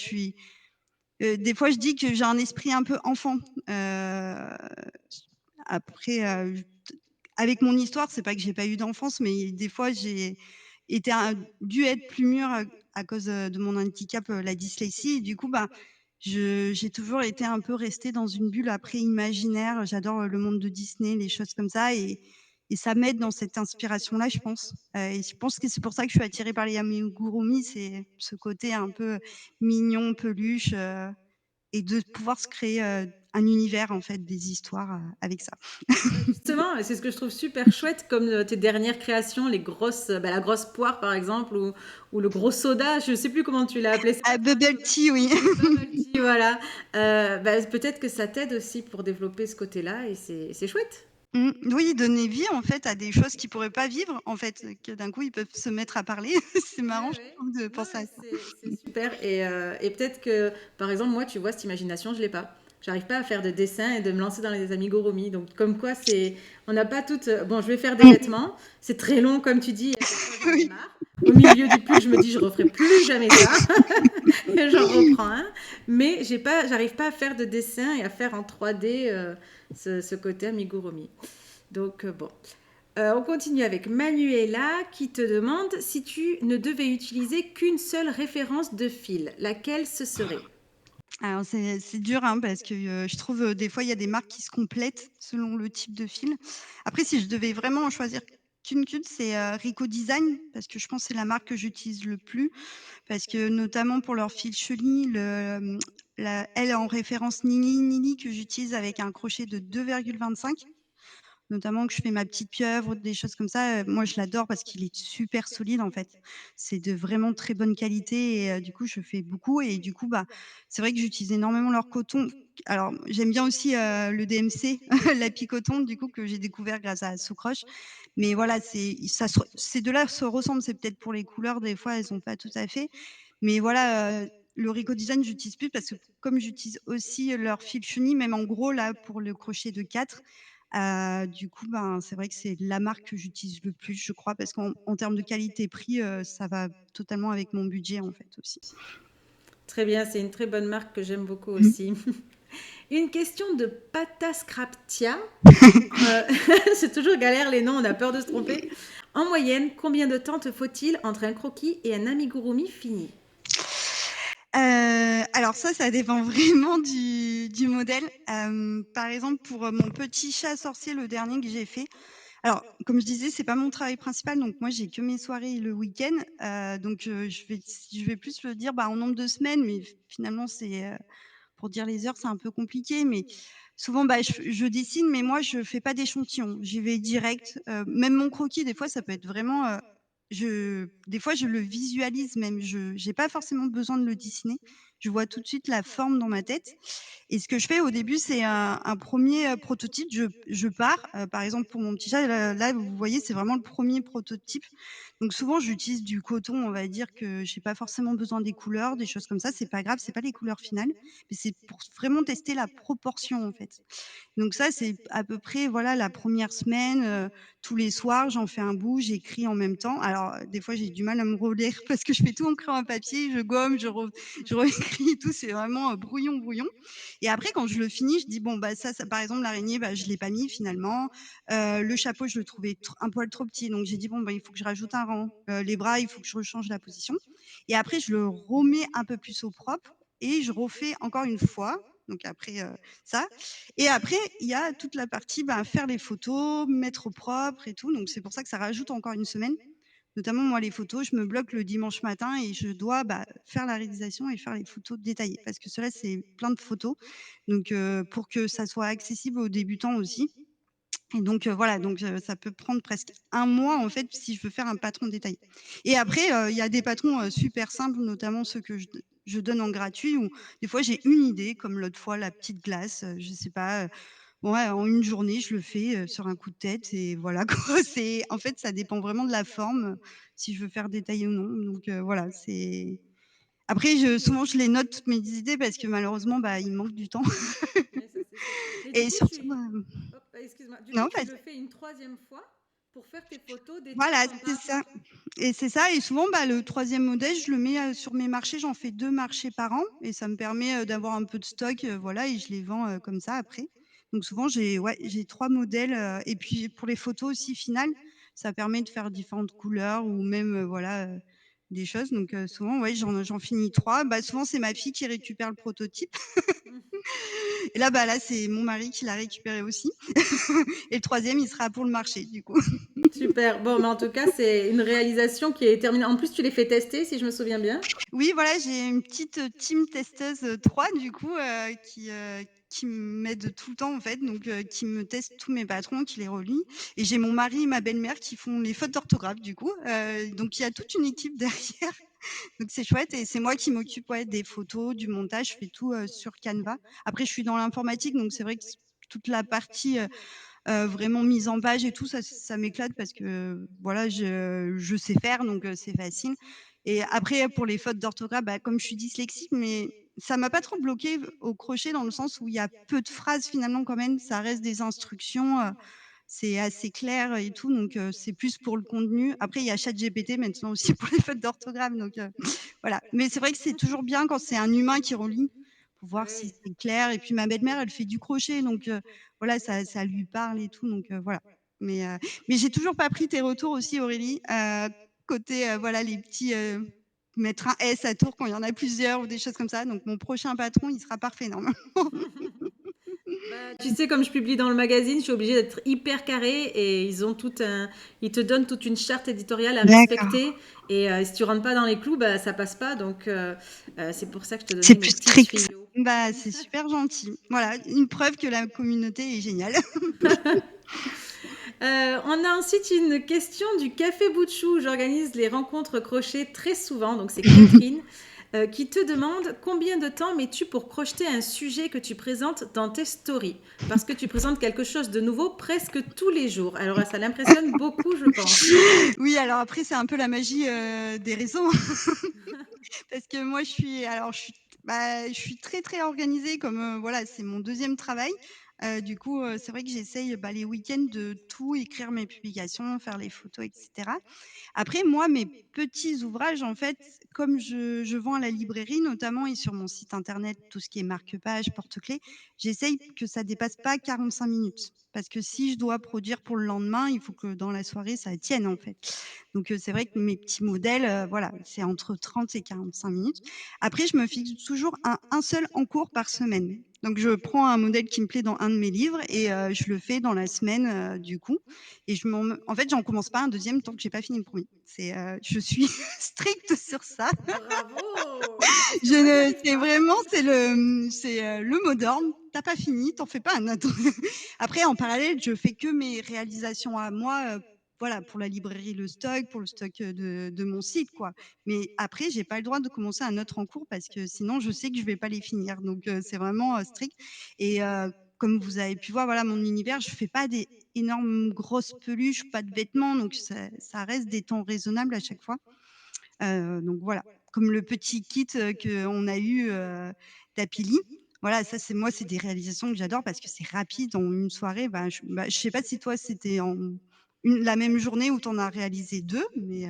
des fois je dis que j'ai un esprit un peu enfant, après, avec mon histoire, c'est pas que j'ai pas eu d'enfance, mais des fois, j'ai été dû être plus mûre à cause, de mon handicap, la dyslexie, et du coup, bah, j'ai toujours été un peu restée dans une bulle après imaginaire. J'adore, le monde de Disney, les choses comme ça, et ça m'aide dans cette inspiration-là, je pense, et je pense que c'est pour ça que je suis attirée par les amigurumi, c'est ce côté un peu mignon, peluche, et de pouvoir se créer, un univers, en fait, des histoires, avec ça. Justement, c'est ce que je trouve super chouette, comme tes dernières créations, les grosses, bah, la grosse poire par exemple, ou le gros soda, je sais plus comment tu l'as appelé ça. Ah, bubble tea, oui. Bubble tea, voilà. Bah, peut-être que ça t'aide aussi pour développer ce côté-là, et c'est chouette. Oui, donner vie, en fait, à des choses qui pourraient pas vivre, en fait, que d'un coup, ils peuvent se mettre à parler. C'est marrant, Ouais, je ouais. trouve, de Non, penser à mais ça. c'est super. Et peut-être que, par exemple, moi, tu vois, cette imagination, je l'ai pas. J'arrive pas à faire de dessin et de me lancer dans les amigurumis. Donc, comme quoi, on n'a pas toutes. Bon, je vais faire des Mmh. vêtements. C'est très long, comme tu dis. Et des fois, j'en ai Oui. marre. Au milieu du pull, je me dis, je referai plus jamais ça. Et j'en reprends un. Mais j'arrive pas à faire de dessin et à faire en 3D ce côté amigurumi. Donc, bon. On continue avec Manuela qui te demande si tu ne devais utiliser qu'une seule référence de fil, laquelle ce serait? Alors c'est dur, hein, parce que, je trouve, des fois, il y a des marques qui se complètent selon le type de fil. Après, si je devais vraiment en choisir qu'une, c'est, Rico Design, parce que je pense que c'est la marque que j'utilise le plus. Parce que notamment pour leur fil chenille, elle en référence Nili Nili que j'utilise avec un crochet de 2,25. Notamment que je fais ma petite pieuvre ou des choses comme ça, moi je l'adore parce qu'il est super solide en fait. C'est de vraiment très bonne qualité et du coup je fais beaucoup et du coup, bah, c'est vrai que j'utilise énormément leur coton. Alors j'aime bien aussi, le DMC, la Picoton du coup que j'ai découvert grâce à Sucroche. Mais voilà, ces 2-là se ressemblent, c'est peut-être pour les couleurs, des fois elles sont pas tout à fait. Mais voilà, le Rico Design j'utilise plus parce que comme j'utilise aussi leur fil chenille, même en gros là pour le crochet de 4. Du coup, ben, c'est vrai que c'est la marque que j'utilise le plus, je crois, parce qu'en termes de qualité-prix, ça va totalement avec mon budget, en fait, aussi. Très bien, c'est une très bonne marque que j'aime beaucoup Mmh. aussi. Une question de Patascraptia. C'est toujours galère les noms, on a peur de se tromper. En moyenne, combien de temps te faut-il entre un croquis et un amigurumi fini? Alors ça dépend vraiment du modèle. Par exemple, pour, mon petit chat sorcier, le dernier que j'ai fait, alors comme je disais, c'est pas mon travail principal, donc moi j'ai que mes soirées et le week-end, donc je vais plus le dire, bah, en nombre de semaines, mais finalement c'est, pour dire les heures, c'est un peu compliqué, mais souvent, bah, je dessine, mais moi, je fais pas d'échantillon. J'y vais direct. Même mon croquis, des fois, ça peut être vraiment, des fois, je le visualise même. Je j'ai pas forcément besoin de le dessiner. Je vois tout de suite la forme dans ma tête et ce que je fais au début, c'est un 1er, prototype. Je pars, par exemple, pour mon petit chat, là, vous voyez, c'est vraiment le premier prototype. Donc souvent, j'utilise du coton, on va dire que j'ai pas forcément besoin des couleurs, des choses comme ça. C'est pas grave, c'est pas les couleurs finales, mais c'est pour vraiment tester la proportion, en fait. Donc ça, c'est à peu près, voilà, la première semaine, tous les soirs, j'en fais un bout, j'écris en même temps. Alors, des fois, j'ai du mal à me relire parce que je fais tout en crayon à papier, je gomme, je réécris et tout, c'est vraiment, brouillon, brouillon et après quand je le finis, je dis: «Bon, bah, ça» par exemple, l'araignée, bah, je l'ai pas mis finalement. Le chapeau, je le trouvais un poil trop petit, donc j'ai dit: «Bon, bah, il faut que je rajoute un rang». Les bras, il faut que je rechange la position et après je le remets un peu plus au propre et je refais encore une fois, donc après, ça et après, il y a toute la partie, bah, faire les photos, mettre au propre et tout, donc c'est pour ça que ça rajoute encore une semaine. Notamment, moi, les photos, je me bloque le dimanche matin et je dois, bah, faire la réalisation et faire les photos détaillées parce que cela, c'est plein de photos, donc pour que ça soit accessible aux débutants aussi et donc voilà, donc ça peut prendre presque un mois, en fait, si je veux faire un patron détaillé et après, il y a des patrons, super simples, notamment ceux que je donne en gratuit où des fois j'ai une idée, comme l'autre fois, la petite glace, je sais pas, ouais, en une journée, je le fais, sur un coup de tête et voilà quoi. C'est en fait, ça dépend vraiment de la forme, si je veux faire détailler ou non, donc voilà, c'est après souvent je les note toutes mes idées parce que malheureusement, bah, il manque du temps Oui, ça c'est sûr. Et du et coup, surtout, hop, excuse-moi, du coup, non, tu le fais une troisième fois pour faire tes photos détaillées voilà, en c'est peinture. ça et c'est ça et souvent, bah, le troisième modèle, je le mets, sur mes marchés. J'en fais 2 marchés par an et ça me permet, d'avoir un peu de stock, voilà et je les vends, comme ça après. Donc souvent j'ai 3 modèles, et puis pour les photos aussi finales, ça permet de faire différentes couleurs ou même, voilà, des choses donc souvent, ouais, j'en finis 3. Bah, souvent, c'est ma fille qui récupère le prototype et là, bah, là, c'est mon mari qui l'a récupéré aussi et le troisième, il sera pour le marché, du coup. Super. Bon, mais en tout cas, c'est une réalisation qui est terminée. En plus, tu les fais tester, si je me souviens bien. Oui, voilà, j'ai une petite, team testeuse, 3 du coup, qui m'aide tout le temps en fait, donc qui me teste tous mes patrons, qui les relie et j'ai mon mari et ma belle-mère qui font les fautes d'orthographe du coup, donc il y a toute une équipe derrière, donc c'est chouette et c'est moi qui m'occupe, ouais, des photos, du montage, je fais tout, sur Canva. Après je suis dans l'informatique, donc c'est vrai que toute la partie, vraiment mise en page et tout, ça m'éclate parce que, voilà, je sais faire donc c'est facile et après pour les fautes d'orthographe, bah, comme je suis dyslexique, mais ça m'a pas trop bloquée au crochet dans le sens où il y a peu de phrases finalement quand même, ça reste des instructions, c'est assez clair et tout donc c'est plus pour le contenu. Après il y a ChatGPT maintenant aussi pour les fautes d'orthographe donc voilà. Mais c'est vrai que c'est toujours bien quand c'est un humain qui relit pour voir si Oui. c'est clair et puis ma belle-mère, elle fait du crochet donc voilà, ça lui parle et tout donc voilà. Mais j'ai toujours pas pris tes retours aussi Aurélie, côté, voilà les petits, mettre un S à tour quand il y en a plusieurs ou des choses comme ça donc mon prochain patron, il sera parfait normalement. Bah, tu sais, comme je publie dans le magazine, je suis obligée d'être hyper carrée et ils te donnent toute une charte éditoriale à D'accord. respecter. Et si tu rentres pas dans les clous, bah, ça passe pas. Donc, c'est pour ça que je te C'est donnais mes plus petits strict. tuyaux. Bah, c'est super gentil. Voilà, une preuve que la communauté est géniale. On a ensuite une question du Café Bout de Chou. J'organise les rencontres crochet très souvent. Donc, c'est Catherine qui te demande combien de temps mets-tu pour crocheter un sujet que tu présentes dans tes stories? Parce que tu présentes quelque chose de nouveau presque tous les jours. Alors, ça l'impressionne beaucoup, je pense. Oui, alors après, c'est un peu la magie, des réseaux. Parce que moi, je suis très, très organisée comme, voilà, c'est mon deuxième travail. Du coup, c'est vrai que j'essaye, bah, les week-ends de tout écrire mes publications, faire les photos et cetera. Après, moi, mes petits ouvrages, en fait, comme je vends à la librairie notamment et sur mon site internet, tout ce qui est marque-page, porte-clés, j'essaye que ça dépasse pas 45 minutes. Parce que si je dois produire pour le lendemain, il faut que dans la soirée, ça tienne, en fait. Donc, c'est vrai que mes petits modèles, voilà, c'est entre 30 et 45 minutes. Après, je me fixe toujours un seul en cours par semaine. Donc, je prends un modèle qui me plaît dans un de mes livres et je le fais dans la semaine, du coup. Et en fait, j'en commence pas un deuxième tant que j'ai pas fini le premier. Je suis stricte sur ça. Bravo! Parce que Je moi, j'y ne arrive c'est pas. vraiment le mot d'ordre. Tu pas fini, t'en fais pas un autre. Après, en parallèle, je fais que mes réalisations à moi, voilà, pour la librairie Le Stock, pour le stock, de mon site, quoi. Mais après, j'ai pas le droit de commencer un autre en cours parce que sinon je sais que je vais pas les finir. Donc c'est vraiment, strict et comme vous avez pu voir, voilà, mon univers, je fais pas des énormes grosses peluches, pas de vêtements, donc ça reste des temps raisonnables à chaque fois. Donc voilà, comme le petit kit, qu'on a eu, d'Apili. Voilà, ça c'est des réalisations que j'adore parce que c'est rapide en une soirée. Je sais pas si toi c'était la même journée où tu en as réalisé 2, mais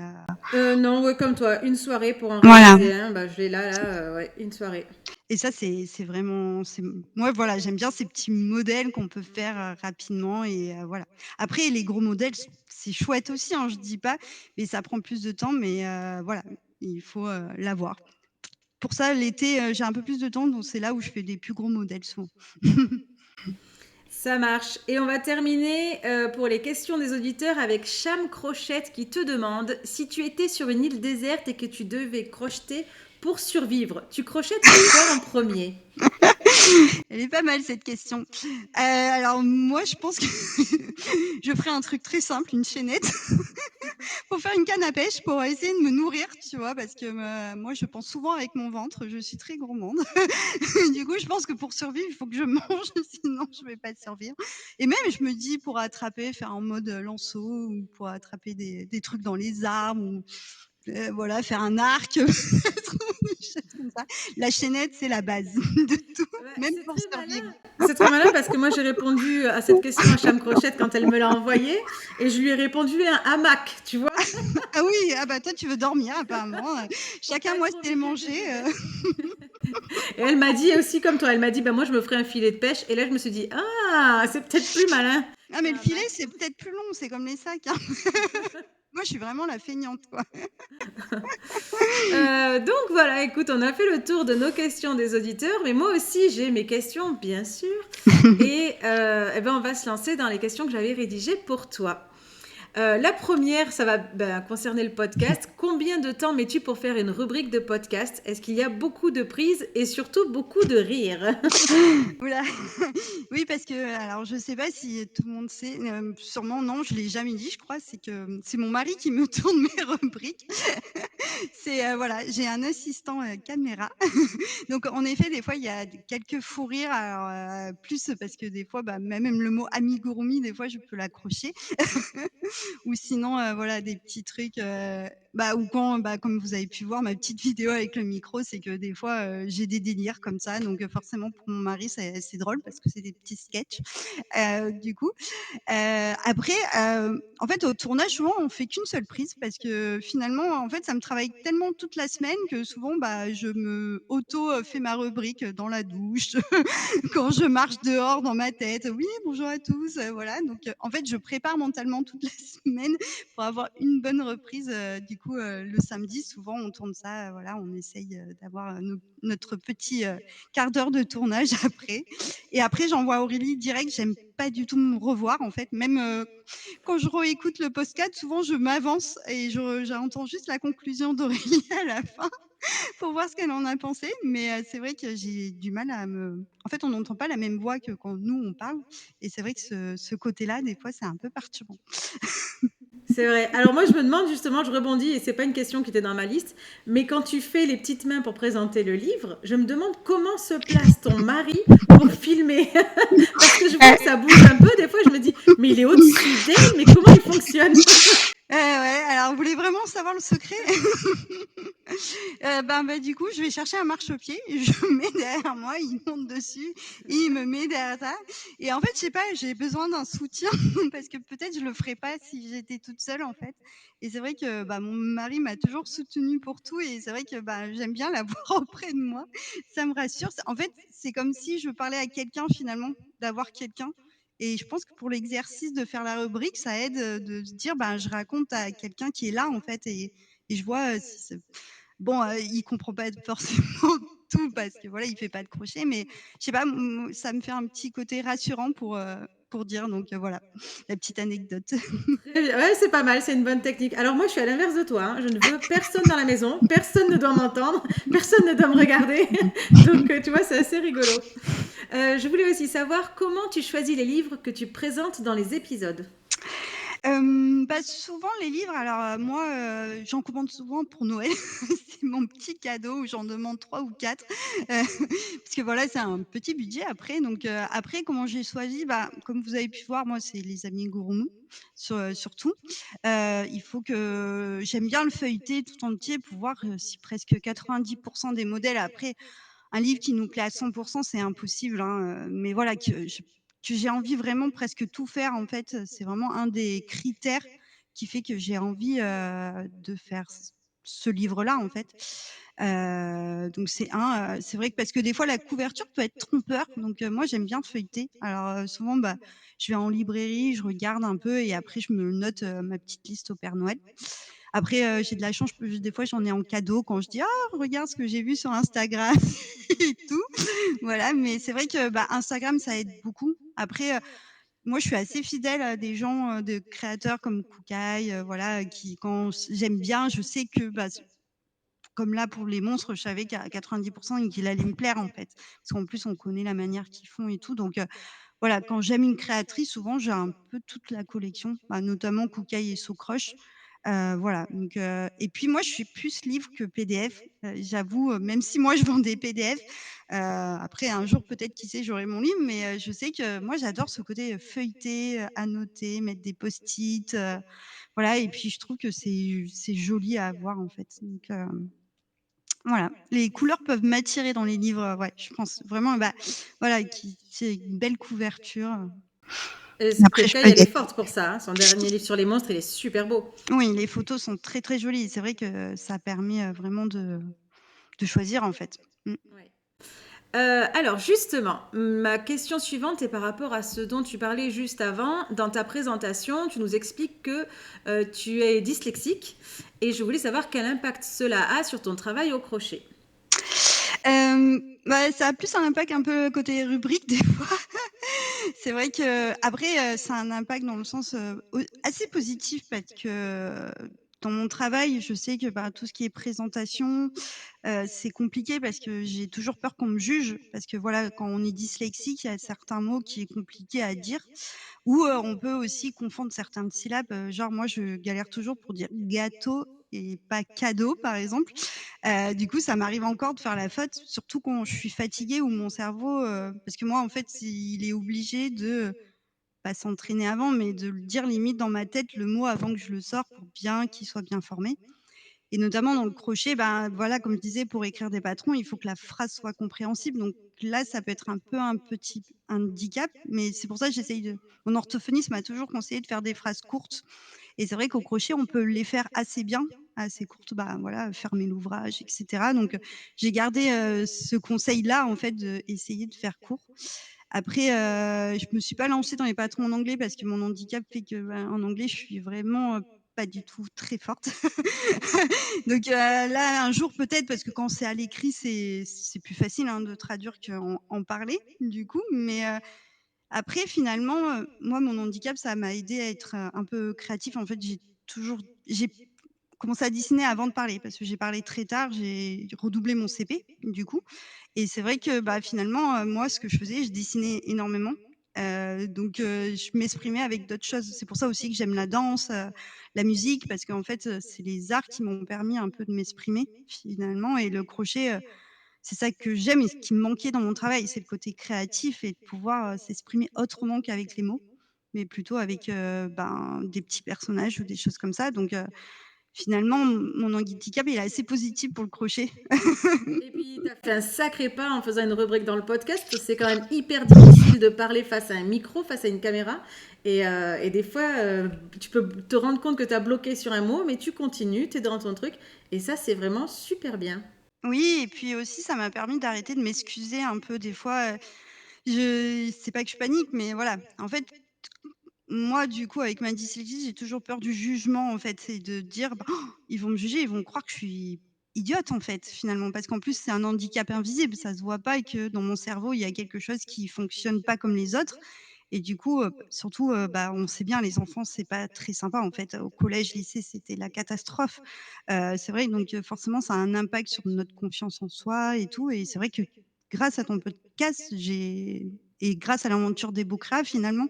Non, ouais, comme toi, une soirée pour en voilà. réaliser un. Bah, je l'ai ouais, une soirée. Et ça c'est vraiment moi voilà, j'aime bien ces petits modèles qu'on peut faire, rapidement et voilà. Après les gros modèles, c'est chouette aussi, hein, je dis pas, mais ça prend plus de temps, mais voilà, il faut, l'avoir. Pour ça, l'été, j'ai un peu plus de temps, donc c'est là où je fais des plus gros modèles souvent. Ça marche. Et on va terminer pour les questions des auditeurs avec Cham Crochette qui te demande si tu étais sur une île déserte et que tu devais crocheter pour survivre, tu crochettes quoi en premier? Elle est pas mal cette question. Alors moi, je pense que je ferais un truc très simple, une chaînette pour faire une canne à pêche, pour essayer de me nourrir, tu vois? Parce que moi, je pense souvent avec mon ventre, je suis très gourmande. Du coup, je pense que pour survivre, il faut que je mange, sinon je vais pas survivre. Et même, je me dis pour attraper, faire en mode, lanceau ou pour attraper des trucs dans les arbres ou voilà, faire un arc, des choses comme ça. La chaînette, c'est la base de tout, Bah, même c'est pour très malin. survivre. C'est très malin parce que moi j'ai répondu à cette question à Cham Crochette quand elle me l'a envoyée et je lui ai répondu un hamac, tu vois, Ah oui, ah bah toi, tu veux dormir apparemment, pour chacun pas moi être c'est obligée de manger, bouger. Et elle m'a dit aussi comme toi, elle m'a dit bah moi je me ferai un filet de pêche et là je me suis dit ah c'est peut-être plus malin Ah mais le qu'un filet, hamac. c'est peut-être plus long, c'est comme les sacs, hein. Moi, je suis vraiment la feignante, quoi. Donc voilà, écoute, on a fait le tour de nos questions des auditeurs, mais moi aussi j'ai mes questions, bien sûr. Et, eh ben, on va se lancer dans les questions que j'avais rédigées pour toi. La première, ça va concerner le podcast. Combien de temps mets-tu pour faire une rubrique de podcast? Est-ce qu'il y a beaucoup de prises et surtout beaucoup de rires? Oula. Oui, parce que alors je sais pas si tout le monde sait, sûrement non, je l'ai jamais dit, je crois, c'est que c'est mon mari qui me tourne mes rubriques. C'est, voilà, j'ai un assistant, caméra. Donc en effet, des fois, il y a quelques fous rires, alors, plus parce que des fois, bah, même le mot amigurumi, des fois, je peux l'accrocher. Ou sinon, voilà, des petits trucs, bah, ou quand, bah, comme vous avez pu voir ma petite vidéo avec le micro, c'est que des fois, j'ai des délires comme ça, donc forcément pour mon mari, c'est drôle parce que c'est des petits sketchs, du coup. Après, en fait, au tournage, souvent, on fait qu'une seule prise parce que finalement, en fait, ça me travaille tellement toute la semaine que souvent, bah, je me auto, fais ma rubrique dans la douche, quand je marche dehors dans ma tête. «Oui, bonjour à tous», voilà, donc en fait, je prépare mentalement toute la semaine pour avoir une bonne reprise, du coup, le samedi, souvent, on tourne ça, voilà, on essaye, d'avoir, notre petit, quart d'heure de tournage après et après j'envoie à Aurélie direct. J'aime pas du tout me revoir, en fait, même, quand je réécoute le podcast, souvent je m'avance et j'entends juste la conclusion d'Aurélie à la fin pour voir ce qu'elle en a pensé. Mais c'est vrai que j'ai du mal à me en fait, on n'entend pas la même voix que quand nous, on parle et c'est vrai que ce côté-là, des fois, c'est un peu perturbant. C'est vrai. Alors moi, je me demande justement, je rebondis, et c'est pas une question qui était dans ma liste, mais quand tu fais les petites mains pour présenter le livre, je me demande comment se place ton mari pour filmer. Parce que je vois que ça bouge un peu, des fois je me dis, mais il est au-dessus d'elle, mais comment il fonctionne? Ouais, alors vous voulez vraiment savoir le secret? Bah, du coup, je vais chercher un marchepied, je mets derrière moi, il monte dessus, il me met derrière ça et en fait, je sais pas, j'ai besoin d'un soutien parce que peut-être je le ferais pas si j'étais toute seule, en fait et c'est vrai que, bah, mon mari m'a toujours soutenue pour tout et c'est vrai que, bah, j'aime bien l'avoir auprès de moi. Ça me rassure. En fait, c'est comme si je parlais à quelqu'un finalement, d'avoir quelqu'un et je pense que pour l'exercice de faire la rubrique, ça aide, de se dire: «Ben, je raconte à quelqu'un qui est là, en fait» et je vois, si c'est bon, il comprend pas forcément tout parce que voilà, il fait pas de crochet, mais je sais pas, ça me fait un petit côté rassurant pour dire donc voilà, la petite anecdote. Très bien. Ouais, c'est pas mal, c'est une bonne technique. Alors moi, je suis à l'inverse de toi, hein. Je ne veux personne dans la maison, personne ne doit m'entendre, personne ne doit me regarder. Donc, tu vois, c'est assez rigolo. Je voulais aussi savoir comment tu choisis les livres que tu présentes dans les épisodes. Bah, souvent les livres alors, moi, j'en commande souvent pour Noël. C'est mon petit cadeau où j'en demande 3 ou 4, parce que voilà, c'est un petit budget après donc après comment j'ai choisi? Bah, comme vous avez pu voir, moi, c'est Les Amis Gourous surtout. Il faut que j'aime bien le feuilleter tout entier pour voir, si presque 90 des modèles après un livre qui nous plaît à 100 c'est impossible, hein, mais voilà que j'ai envie vraiment presque tout faire en fait, c'est vraiment un des critères qui fait que j'ai envie, de faire ce livre-là en fait. Donc c'est vrai que parce que des fois la couverture peut être trompeur, donc moi j'aime bien feuilleter. Alors, souvent, bah, je vais en librairie, je regarde un peu et après je me note, ma petite liste au Père Noël. Après, j'ai de la chance, des fois j'en ai en cadeau quand je dis: «Ah regarde ce que j'ai vu sur Instagram» et tout. Voilà, mais c'est vrai que, bah, Instagram ça aide beaucoup. Après, moi je suis assez fidèle à des gens, de créateurs comme Kookaï, voilà, qui quand j'aime bien, je sais que, bah, comme là pour les monstres, je savais qu'à 90 qu'il allait me plaire en fait. Parce qu'en plus on connaît la manière qu'ils font et tout donc voilà, quand j'aime une créatrice, souvent j'ai un peu toute la collection, bah, notamment Kookaï et Socrush. Voilà, donc et puis moi je suis plus livre que PDF, j'avoue, même si moi je vends des PDF, après un jour peut-être qui sait j'aurai mon livre, mais je sais que moi j'adore ce côté, feuilleter, annoter, mettre des post-it, voilà et puis je trouve que c'est joli à voir en fait, donc voilà, les couleurs peuvent m'attirer dans les livres, ouais, je pense vraiment, bah, voilà, qui c'est une belle couverture, après je peux Kafka, elle est aider. forte pour ça, hein. Son dernier livre sur les monstres, il est super beau. Oui, les photos sont très, très jolies. C'est vrai que ça permet, vraiment de choisir, en fait. Mmh. Ouais. Alors justement, ma question suivante est par rapport à ce dont tu parlais juste avant. Dans ta présentation, tu nous expliques que tu es dyslexique et je voulais savoir quel impact cela a sur ton travail au crochet. Bah, ça a plus un impact un peu côté rubrique des fois. c'est vrai qu'après, ça a un impact dans le sens, au assez positif parce que, dans mon travail, je sais que, bah, tout ce qui est présentation, c'est compliqué parce que j'ai toujours peur qu'on me juge. Parce que voilà, quand on est dyslexique, il y a certains mots qui est compliqué à dire ou, on peut aussi confondre certaines syllabes, genre moi je galère toujours pour dire gâteau et pas cadeau, par exemple. Du coup, ça m'arrive encore de faire la faute, surtout quand je suis fatiguée ou mon cerveau, parce que moi, en fait, il est obligé de, pas s'entraîner avant, mais de le dire limite dans ma tête le mot avant que je le sorte pour bien qu'il soit bien formé et notamment dans le crochet, ben, voilà, comme je disais, pour écrire des patrons, il faut que la phrase soit compréhensible. Donc là, ça peut être un peu un petit handicap, mais c'est pour ça que j'essaye de mon orthophoniste m'a toujours conseillé de faire des phrases courtes et c'est vrai qu'au crochet, on peut les faire assez bien, assez courtes, bah, voilà, fermer l'ouvrage et cetera. Donc j'ai gardé, ce conseil-là, en fait, d'essayer de faire court. Après, je me suis pas lancée dans les patrons en anglais parce que mon handicap fait que, bah, en anglais, je suis vraiment, pas du tout très forte. Donc là, un jour peut-être, parce que quand c'est à l'écrit, c'est plus facile, hein, de traduire qu'en parler, du coup. Mais après finalement, moi, mon handicap, ça m'a aidée à être, un peu créatif. En fait, j'ai commencé à dessiner avant de parler parce que j'ai parlé très tard, j'ai redoublé mon CP, du coup et c'est vrai que, bah, finalement, moi, ce que je faisais, je dessinais énormément, donc je m'exprimais avec d'autres choses. C'est pour ça aussi que j'aime la danse, la musique parce qu'en fait, c'est les arts qui m'ont permis un peu de m'exprimer, finalement et le crochet, c'est ça que j'aime et ce qui me manquait dans mon travail, c'est le côté créatif et de pouvoir, s'exprimer autrement qu'avec les mots, mais plutôt avec, ben, des petits personnages ou des choses comme ça donc finalement, mon handicap, il est assez positif pour le crochet. Et puis, tu as fait un sacré pas en faisant une rubrique dans le podcast. C'est quand même hyper difficile de parler face à un micro, face à une caméra. Et des fois, tu peux te rendre compte que tu as bloqué sur un mot, mais tu continues, tu es dans ton truc. Et ça, c'est vraiment super bien. Oui et puis aussi, ça m'a permis d'arrêter de m'excuser un peu des fois, je c'est pas que je panique, mais voilà, en fait, moi, du coup, avec ma dyslexie, j'ai toujours peur du jugement, en fait et de dire: «Bah, ils vont me juger, ils vont croire que je suis idiote, en fait», finalement. Parce qu'en plus, c'est un handicap invisible, ça se voit pas et que dans mon cerveau, il y a quelque chose qui fonctionne pas comme les autres et du coup, surtout, bah, on sait bien les enfants, c'est pas très sympa, en fait. Au collège, lycée, c'était la catastrophe. C'est vrai donc forcément, ça a un impact sur notre confiance en soi et tout et c'est vrai que grâce à ton podcast, j'ai et grâce à l'aventure des Bocra, finalement,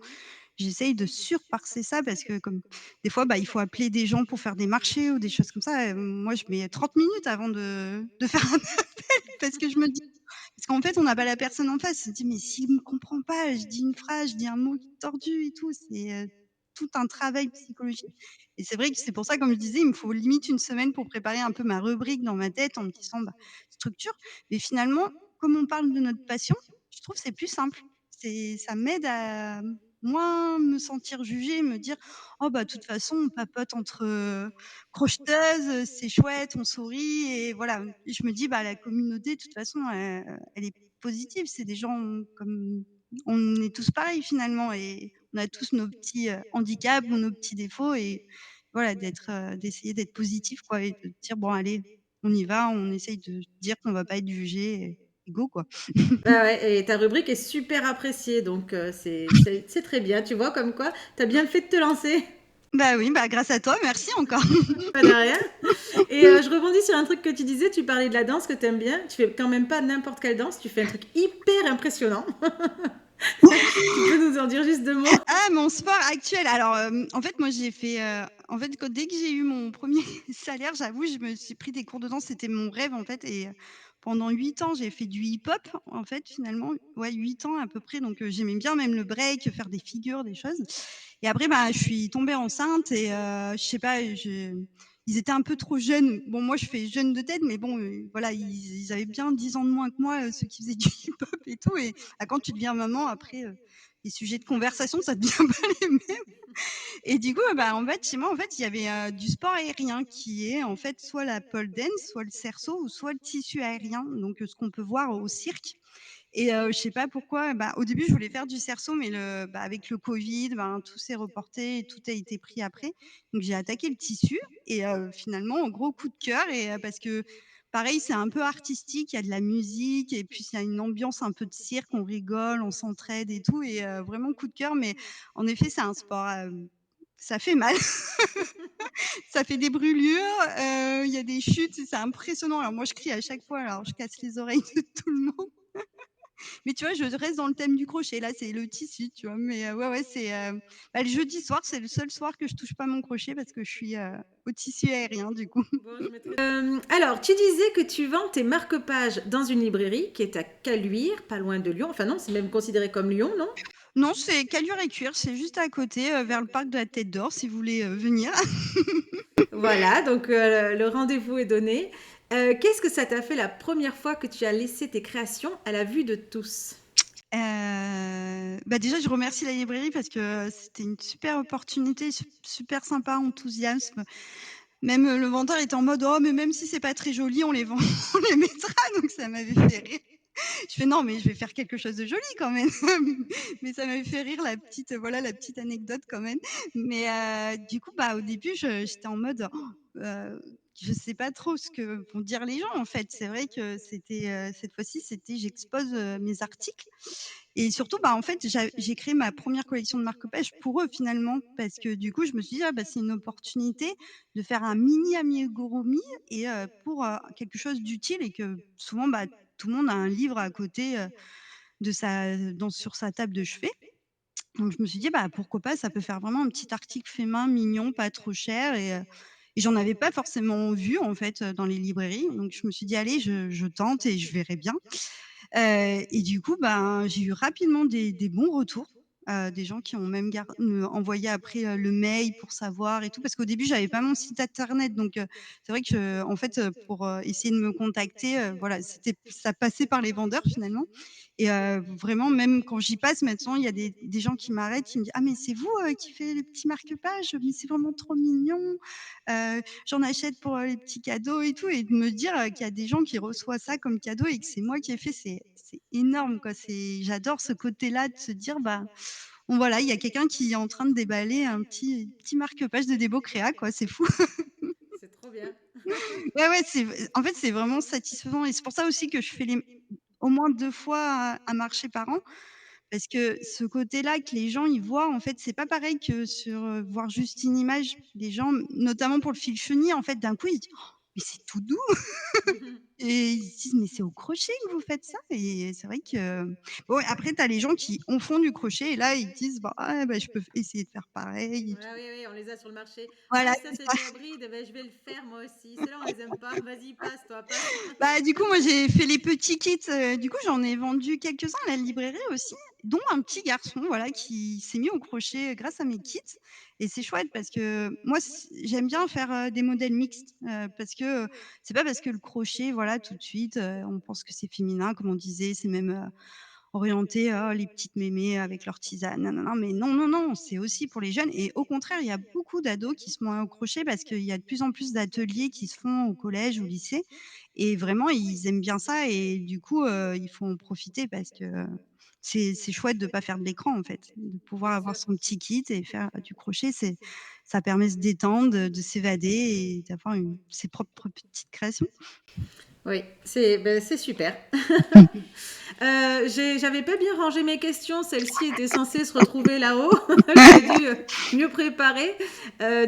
j'essaye de surparser ça parce que comme des fois, bah, il faut appeler des gens pour faire des marchés ou des choses comme ça, moi je mets 30 minutes avant de faire un appel parce que je me dis parce qu'en fait, on n'a pas la personne en face. On se dit: «Mais s'il me comprend pas, je dis une phrase, je dis un mot tordu et tout». C'est, tout un travail psychologique et c'est vrai que c'est pour ça, comme je disais, il me faut limite une semaine pour préparer un peu ma rubrique dans ma tête en me disant: «Bah, structure». Mais finalement, comme on parle de notre passion, je trouve que c'est plus simple. Ça m'aide à moins me sentir jugée, me dire: «Oh bah, de toute façon, on papote entre, crocheteuses, c'est chouette, on sourit» et voilà. Et je me dis: «Bah, la communauté, de toute façon, elle est positive. C'est des gens comme on est tous pareils finalement et on a tous nos petits, handicaps ou nos petits défauts» et voilà, d'essayer d'être positif quoi et de dire: «Bon allez, on y va, on essaye de dire qu'on va pas être jugé et go quoi». Ah ouais, et ta rubrique est super appréciée, donc c'est très bien. Tu vois, comme quoi, tu as bien fait de te lancer. Bah oui, bah grâce à toi, merci encore. Pas de rien. Et je rebondis sur un truc que tu disais, tu parlais de la danse que tu aimes bien. Tu fais quand même pas n'importe quelle danse, tu fais un truc hyper impressionnant. Tu peux nous en dire juste deux mots? Ah, mon sport actuel, alors, en fait, moi, j'ai fait, en fait, quand dès que j'ai eu mon premier salaire, j'avoue, je me suis pris des cours de danse, c'était mon rêve, en fait et pendant 8 ans, j'ai fait du hip-hop, en fait, finalement. Ouais, 8 ans à peu près, donc j'aimais bien même le break, faire des figures, des choses et après, bah, je suis tombée enceinte et je sais pas, ils étaient un peu trop jeunes. Bon, moi, je fais jeune de tête, mais bon, voilà, ils avaient bien 10 ans de moins que moi, ceux qui faisaient du hip-hop et tout et bah, quand tu deviens maman, après, les sujets de conversation, ça devient pas les mêmes et du coup, bah, en fait, chez moi, en fait, il y avait, du sport aérien qui est, en fait, soit la pole dance, soit le cerceau ou soit le tissu aérien, donc ce qu'on peut voir au cirque et je sais pas pourquoi, bah, au début, je voulais faire du cerceau mais avec le covid, ben, tout s'est reporté et tout a été pris après, donc j'ai attaqué le tissu et finalement, gros coup de cœur et parce que pareil, c'est un peu artistique, il y a de la musique et puis il y a une ambiance un peu de cirque, on rigole, on s'entraide et tout et vraiment coup de cœur. Mais en effet, c'est un sport, ça fait mal, ça fait des brûlures, il y a des chutes, c'est impressionnant. Alors moi, je crie à chaque fois, alors je casse les oreilles de tout le monde. Mais tu vois, je reste dans le thème du crochet. Là, c'est le tissu, tu vois? Mais ouais, ouais, c'est, le jeudi soir, c'est le seul soir que je touche pas mon crochet parce que je suis, au tissu aérien, du coup. Bon, je mettrai. Alors, tu disais que tu vends tes marque-pages dans une librairie qui est à Caluire, pas loin de Lyon. Enfin non, c'est même considéré comme Lyon, non? Non, c'est Caluire et Cuire, c'est juste à côté, vers le parc de la Tête d'Or, si vous voulez, venir. Voilà, donc le rendez-vous est donné. Qu'est-ce que ça t'a fait la première fois que tu as laissé tes créations à la vue de tous? Déjà, je remercie la librairie parce que c'était une super opportunité, super sympa, enthousiasme. Même, le vendeur était en mode: «Oh, mais même si c'est pas très joli, on les vend on les mettra», donc ça m'avait fait rire. Je fais: «Non, mais je vais faire quelque chose de joli quand même». Mais ça m'avait fait rire la petite, voilà, la petite anecdote quand même. Mais du coup, au début, j'étais en mode: je sais pas trop ce que vont dire les gens, en fait. C'est vrai que c'était, cette fois-ci, c'était j'expose, mes articles et surtout, en fait, j'ai créé ma première collection de marque-pages pour eux, finalement, parce que du coup, je me suis dit: «Ah c'est une opportunité de faire un mini amigurumi et pour, quelque chose d'utile» et que souvent, tout le monde a un livre à côté, de sa dans sur sa table de chevet. Donc je me suis dit: pourquoi pas, ça peut faire vraiment un petit article fait main mignon, pas trop cher et j'en avais pas forcément vu, en fait, dans les librairies. Donc je me suis dit: «Allez, je tente et je verrai bien». Et du coup, j'ai eu rapidement des bons retours, des gens qui ont même me envoyé après, le mail pour savoir et tout. Parce qu'au début, j'avais pas mon site internet donc c'est vrai que en fait, pour, essayer de me contacter, voilà, ça passait par les vendeurs finalement et vraiment même quand j'y passe maintenant, il y a des gens qui m'arrêtent, qui me disent: «Ah mais c'est vous, qui fait les petits marque-pages? Mais c'est vraiment trop mignon, j'en achète pour, les petits cadeaux et tout» et de me dire, qu'il y a des gens qui reçoivent ça comme cadeau et que c'est moi qui ai fait, c'est énorme quoi. J'adore ce côté-là de se dire, bon voilà, il y a quelqu'un qui est en train de déballer un petit marque-page de Débo Créa quoi, c'est fou. C'est trop bien. Ouais, ouais, en fait, c'est vraiment satisfaisant et c'est pour ça aussi que je fais les au moins 2 fois un marché par an parce que ce côté-là que les gens, ils voient, en fait, c'est pas pareil que sur, voir juste une image. Les gens, notamment pour le fil chenille, en fait, d'un coup, ils se disent: «Oh, mais c'est tout doux!» et ils se disent: «Mais c'est au crochet que vous faites ça?» et c'est vrai que bon, après, tu as les gens qui en font du crochet et là, ils disent: «Ah, je peux essayer de faire pareil et Ouais, tout». oui, oui, on les a sur le marché. Voilà, Ah, ça, c'est c'est ça. du hybride. Ben, je vais le faire moi aussi. Ceux-là, on les aime pas. Vas-y, passe, toi, passe. Du coup, moi, j'ai fait les petits kits, du coup, j'en ai vendu quelques-uns à la librairie aussi, dont un petit garçon, voilà, qui s'est mis au crochet grâce à mes kits et c'est chouette parce que moi, j'aime bien faire, des modèles mixtes, parce que, c'est pas parce que le crochet, voilà, tout de suite, on pense que c'est féminin, comme on disait, c'est même, orienté, les petites mémés avec leur tisane, non, non, non, mais non, non, non, c'est aussi pour les jeunes et au contraire, il y a beaucoup d'ados qui se mettent au crochet parce qu'il y a de plus en plus d'ateliers qui se font au collège, au lycée et vraiment ils aiment bien ça et du coup, il faut en profiter parce que, c'est chouette de pas faire de l'écran, en fait. De pouvoir Bien avoir sûr. son petit kit et faire du crochet, ça permet de se détendre, de s'évader et d'avoir ses propres petites créations. Oui, c'est super. J'avais pas bien rangé mes questions. Celle-ci était censée se retrouver là-haut. J'aurais dû mieux préparer.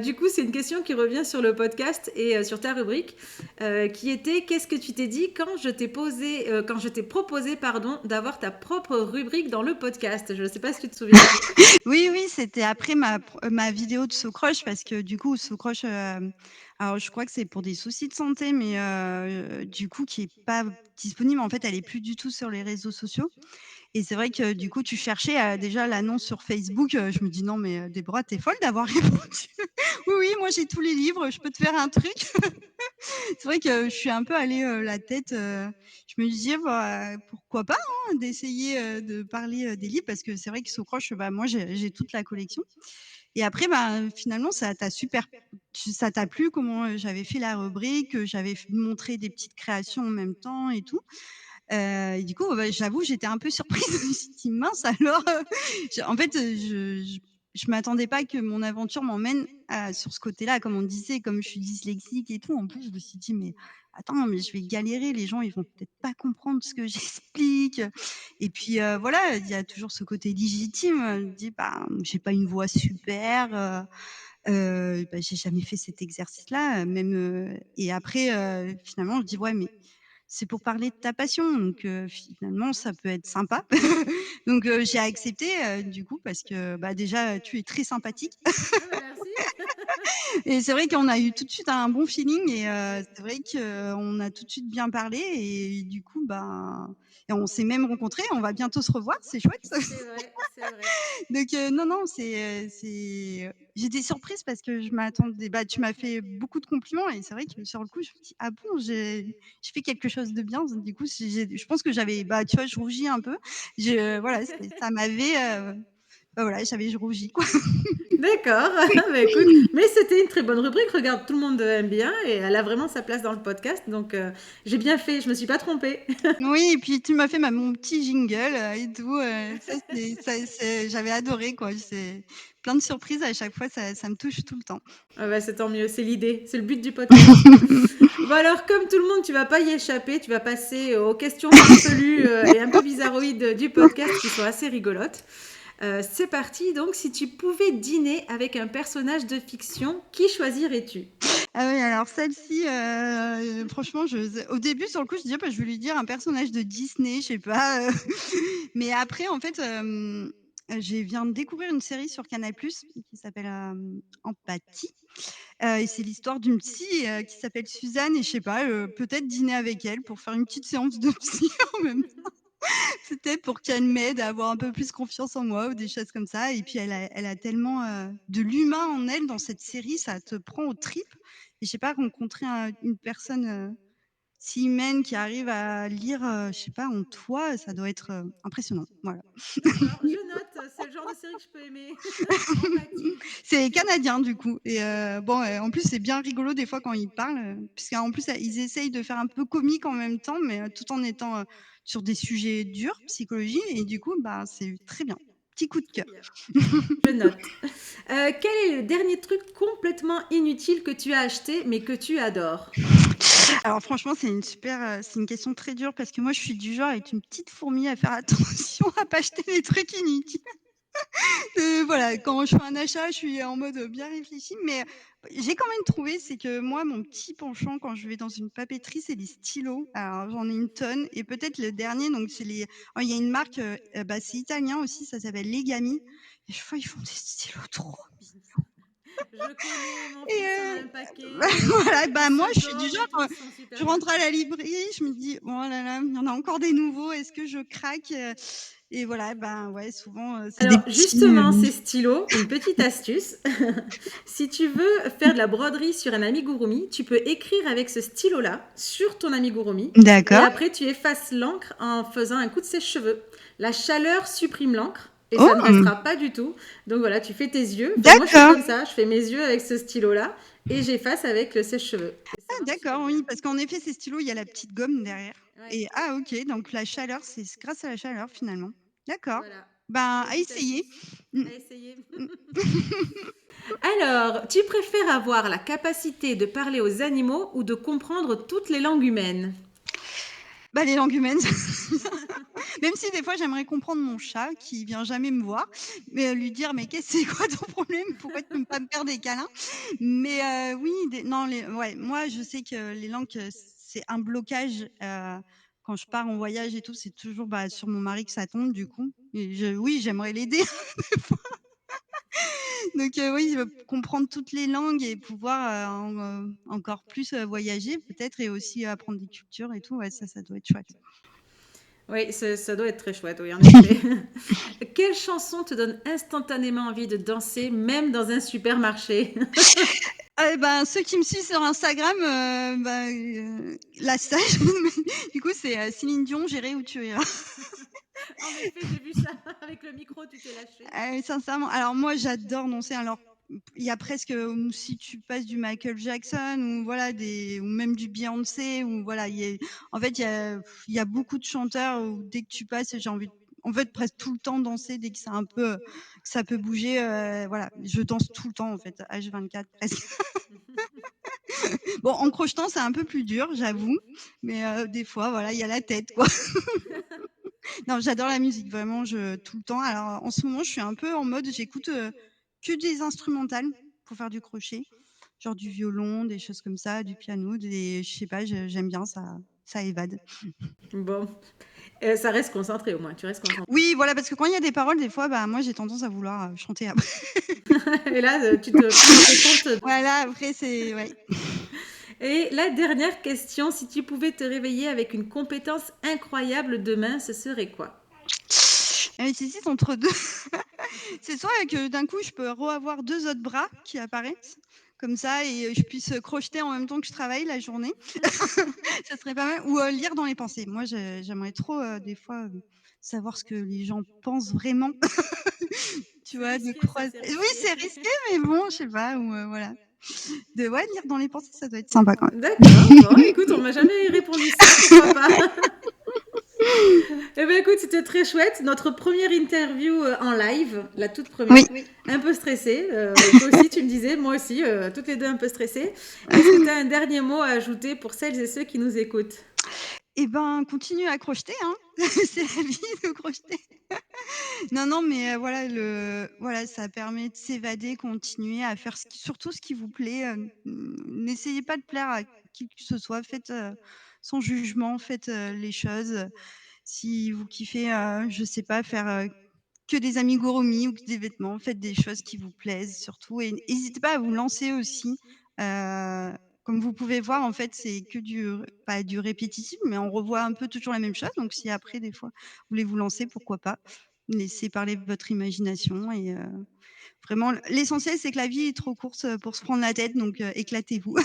Du coup, c'est une question qui revient sur le podcast et sur ta rubrique, qui était qu'est-ce que tu t'es dit quand je t'ai proposé, pardon, d'avoir ta propre rubrique dans le podcast. Je ne sais pas si tu te souviens. Oui, oui, c'était après ma vidéo de Socroche parce que du coup Socroche, alors je crois que c'est pour des soucis de santé, mais du coup qui est pas disponible. En fait, elle est plus du tout sur les réseaux sociaux et c'est vrai que du coup tu cherchais, déjà l'annonce sur Facebook, je me dis: «Non mais Déborah, tu es folle d'avoir répondu». «Oui, oui, moi j'ai tous les livres, je peux te faire un truc». C'est vrai que je suis un peu allée, la tête, je me disais: pourquoi pas, hein, d'essayer, de parler, des livres» parce que c'est vrai que Socroche, moi j'ai toute la collection et après, finalement ça t'a plu comment, j'avais fait la rubrique, j'avais montré des petites créations en même temps et tout, et du coup, j'avoue, j'étais un peu surprise. Je me suis dit: «Mince alors, en fait, je m'attendais pas que mon aventure m'emmène sur ce côté-là, comme on disait, comme je suis dyslexique et tout. En plus, je me suis dit: «Mais attends, mais je vais galérer, les gens, ils vont peut-être pas comprendre ce que j'explique». Et puis, voilà, il y a toujours ce côté légitime, je me dis: «Bah, j'ai pas une voix super, bah, j'ai jamais fait cet exercice-là, même, et après, finalement, je dis: «Ouais, mais c'est pour parler de ta passion, donc finalement, ça peut être sympa». Donc j'ai accepté, du coup, parce que, bah, déjà, tu es très sympathique Ah bah, merci. et c'est vrai qu'on a eu tout de suite un bon feeling et c'est vrai qu'on a tout de suite bien parlé et du coup, ben et on s'est même rencontrés, on va bientôt se revoir, c'est chouette. C'est vrai, c'est vrai. Donc non, non, j'étais surprise parce que je m'attendais bah, tu m'as fait beaucoup de compliments et c'est vrai que sur le coup, je me dis: «Ah bon, j'ai fait quelque chose de bien?» Du coup, je pense que j'avais bah, tu vois, je rougis un peu. Voilà, ça m'avait, bah, voilà, je rougis, quoi. D'accord, bah, écoute, mais c'était une très bonne rubrique. Regarde, tout le monde aime bien et elle a vraiment sa place dans le podcast. Donc, j'ai bien fait, je me suis pas trompée. Oui et puis tu m'as fait mon petit jingle, et tout, j'avais adoré, quoi. C'est plein de surprises à chaque fois, ça me touche tout le temps. Ah bah, c'est tant mieux, c'est l'idée, c'est le but du podcast. Bon alors, comme tout le monde, tu vas pas y échapper, tu vas passer aux questions farfelues et un peu bizarroïdes du podcast qui sont assez rigolotes. C'est parti, donc si tu pouvais dîner avec un personnage de fiction, qui choisirais-tu? Ah oui, alors celle-ci, franchement, au début, sur le coup, je disais: «Bah, je vais lui dire un personnage de Disney», je sais pas, mais après, en fait, je viens de découvrir une série sur Canal+ qui s'appelle, Empathie, et c'est l'histoire d'une psy, qui s'appelle Suzanne et je sais pas, peut-être dîner avec elle pour faire une petite séance de psy en même temps. Peut-être pour qu'elle m'aide à avoir un peu plus confiance en moi ou des choses comme ça et puis elle a tellement, de l'humain en elle dans cette série, ça te prend aux tripes et je sais pas, rencontrer une personne, si humaine qui arrive à lire, je sais pas, en toi, ça doit être, impressionnant. Voilà. D'accord, je note, c'est le genre de série que je peux aimer. Empathie. C'est canadien du coup et bon, en plus, c'est bien rigolo des fois quand ils parlent, puisqu'en plus, ils essayent de faire un peu comique en même temps, mais tout en étant, sur des sujets durs, psychologie et du coup, bah, c'est très bien. Petit coup de Très cœur. bien, je note. Quel est le dernier truc complètement inutile que tu as acheté mais que tu adores? Alors franchement, c'est une question très dure parce que moi, je suis du genre à être une petite fourmi à faire attention à pas acheter des trucs inutiles. Voilà, quand je fais un achat, je suis en mode, bien réfléchi, mais j'ai quand même trouvé, c'est que moi, mon petit penchant quand je vais dans une papeterie, c'est les stylos. Alors j'en ai une tonne et peut-être le dernier, donc c'est il y a une marque, bah, c'est italien aussi, ça s'appelle Legami et chaque fois, ils font des stylos trop Je connais, mon et fils en a un paquet, bah, voilà, ils bah, moi, se je suis du gomment et genre, tout, ils sont super je bien. rentre à la librairie, je me dis: «Oh là là, il y en a encore des nouveaux, est-ce que je craque?» Et voilà, ben, ouais, souvent, c'est des Alors petits, justement, ces stylos, une petite astuce. Si tu veux faire de la broderie sur un amigurumi, tu peux écrire avec ce stylo-là sur ton amigurumi et D'accord. après tu effaces l'encre en faisant un coup de sèche-cheveux. La chaleur supprime l'encre et ça ne Oh! restera pas du tout. Donc voilà, tu fais tes yeux. Enfin, moi je fais D'accord. comme ça, je fais mes yeux avec ce stylo-là et j'efface avec le sèche-cheveux. Et ça Ah marche super d'accord, bien. oui, parce qu'en effet, ces stylos, il y a la petite gomme derrière Ouais, et ah OK, donc la chaleur, c'est grâce à la chaleur finalement. D'accord. voilà. Ben, à Petite essayer. astuce Mmh. à essayer. Mmh. Alors, tu préfères avoir la capacité de parler aux animaux ou de comprendre toutes les langues humaines? Bah, les langues humaines, même si des fois j'aimerais comprendre mon chat qui vient jamais me voir, mais lui dire: «Mais c'est quoi ton problème? Pourquoi tu veux pas me faire des câlins?» Mais oui, des non, ouais, moi je sais que les langues, c'est un blocage, quand je pars en voyage et tout, c'est toujours, bah, sur mon mari que ça tombe du coup et oui, j'aimerais l'aider. Donc oui, comprendre toutes les langues et pouvoir, encore plus, voyager peut-être et aussi apprendre des cultures et tout, ouais, ça doit être chouette. Oui, ça doit être très chouette, oui, en effet. Quelle chanson te donne instantanément envie de danser, même dans un supermarché? Ah et ben, ceux qui me suivent sur Instagram, la sage, du coup, c'est, Céline Dion, «J'irai où tu iras». En effet, j'ai vu ça. Avec le micro, tu t'es lâché. Sincèrement, alors moi, j'adore danser. Alors, il y a presque, si tu passes du Michael Jackson ou voilà ou même du Beyoncé ou voilà, en fait, il y a beaucoup de chanteurs où dès que tu passes, j'ai envie en fait, presque tout le temps danser dès que c'est un peu, que ça peut bouger, voilà. Je danse tout le temps, en fait, H24 presque. Bon, en crochetant, c'est un peu plus dur, j'avoue, mais des fois, voilà, il y a la tête, quoi. Non, j'adore la musique, vraiment, tout le temps. Alors, en ce moment, je suis un peu en mode, j'écoute, que des instrumentales pour faire du crochet, genre du violon, des choses comme ça, du piano, je sais pas, j'aime bien, ça évade. Bon, ça reste concentré au moins, tu restes concentré. Oui, voilà, parce que quand il y a des paroles, des fois, bah, moi, j'ai tendance à vouloir, chanter après. Et là, tu te prends tes comptes. Voilà, après, c'est ouais. Et la dernière question, si tu pouvais te réveiller avec une compétence incroyable demain, ce serait quoi? J'hésite entre 2. C'est soit que d'un coup, je peux avoir 2 autres bras qui apparaissent comme ça et je puisse, crocheter en même temps que je travaille la journée. Ça serait pas mal ou, lire dans les pensées. Moi, j'aimerais trop, des fois, savoir ce que les gens pensent vraiment, tu C'est vois? De risqué ça, croiser c'est oui, risqué. c'est risqué, mais bon, je sais pas ou, voilà. Ouais, lire dans les pensées, ça doit être sympa quand même. D'accord, bon, écoute, on m'a jamais répondu ça, pourquoi pas? Eh bien, écoute, c'était très chouette. Notre première interview en live, la toute première. Oui. Un peu stressée. Toi aussi, tu me disais, moi aussi, toutes les deux un peu stressées. Est-ce que tu as un dernier mot à ajouter pour celles et ceux qui nous écoutent? Eh ben, continue à crocheter, hein. C'est la vie de crocheter. Non, non, mais voilà, ça permet de s'évader, continuer à faire surtout ce qui vous plaît, n'essayez pas de plaire à qui que ce soit, faites, sans jugement, faites, les choses. Si vous kiffez, je sais pas, faire, que des amigurumis ou que des vêtements, faites des choses qui vous plaisent surtout et n'hésitez pas à vous lancer aussi, heu, comme vous pouvez voir, en fait, c'est que pas du répétitif, mais on revoit un peu toujours la même chose, donc si après des fois, vous voulez vous lancer, pourquoi pas? Laissez parler votre imagination et vraiment l'essentiel, c'est que la vie est trop courte, pour se prendre la tête, donc éclatez-vous.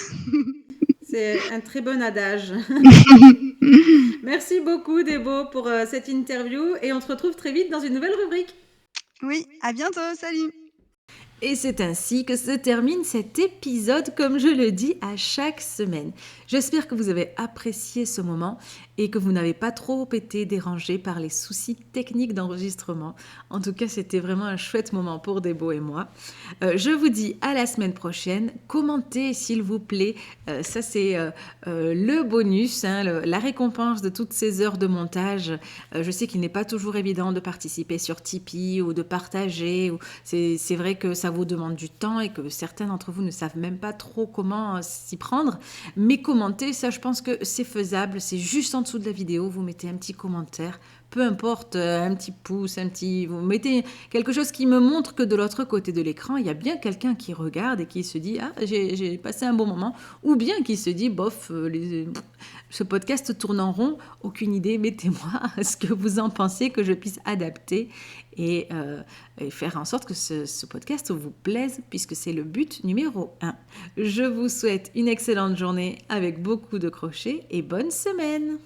C'est un très bon adage. Merci beaucoup, Débo, pour cette interview et on se retrouve très vite dans une nouvelle rubrique. Oui, à bientôt, salut! Et c'est ainsi que se termine cet épisode, comme je le dis à chaque semaine. J'espère que vous avez apprécié ce moment et que vous n'avez pas trop été dérangé par les soucis techniques d'enregistrement. En tout cas, c'était vraiment un chouette moment pour Débo et moi. Je vous dis à la semaine prochaine. Commentez, s'il vous plaît. Ça, c'est le bonus, hein, la récompense de toutes ces heures de montage. Je sais qu'il n'est pas toujours évident de participer sur Tipeee ou de partager. C'est vrai que ça vous demande du temps et que certains d'entre vous ne savent même pas trop comment s'y prendre. Mais commentez, ça je pense que c'est faisable. C'est juste en dessous de la vidéo, vous mettez un petit commentaire. Peu importe, un petit pouce, vous mettez quelque chose qui me montre que de l'autre côté de l'écran, il y a bien quelqu'un qui regarde et qui se dit « Ah, j'ai passé un bon moment » ou bien qui se dit « Bof, ce podcast tourne en rond, aucune idée, mettez-moi ce que vous en pensez, que je puisse adapter et faire en sorte que ce podcast vous plaise, puisque c'est le but numéro 1. Je vous souhaite une excellente journée avec beaucoup de crochets et bonne semaine.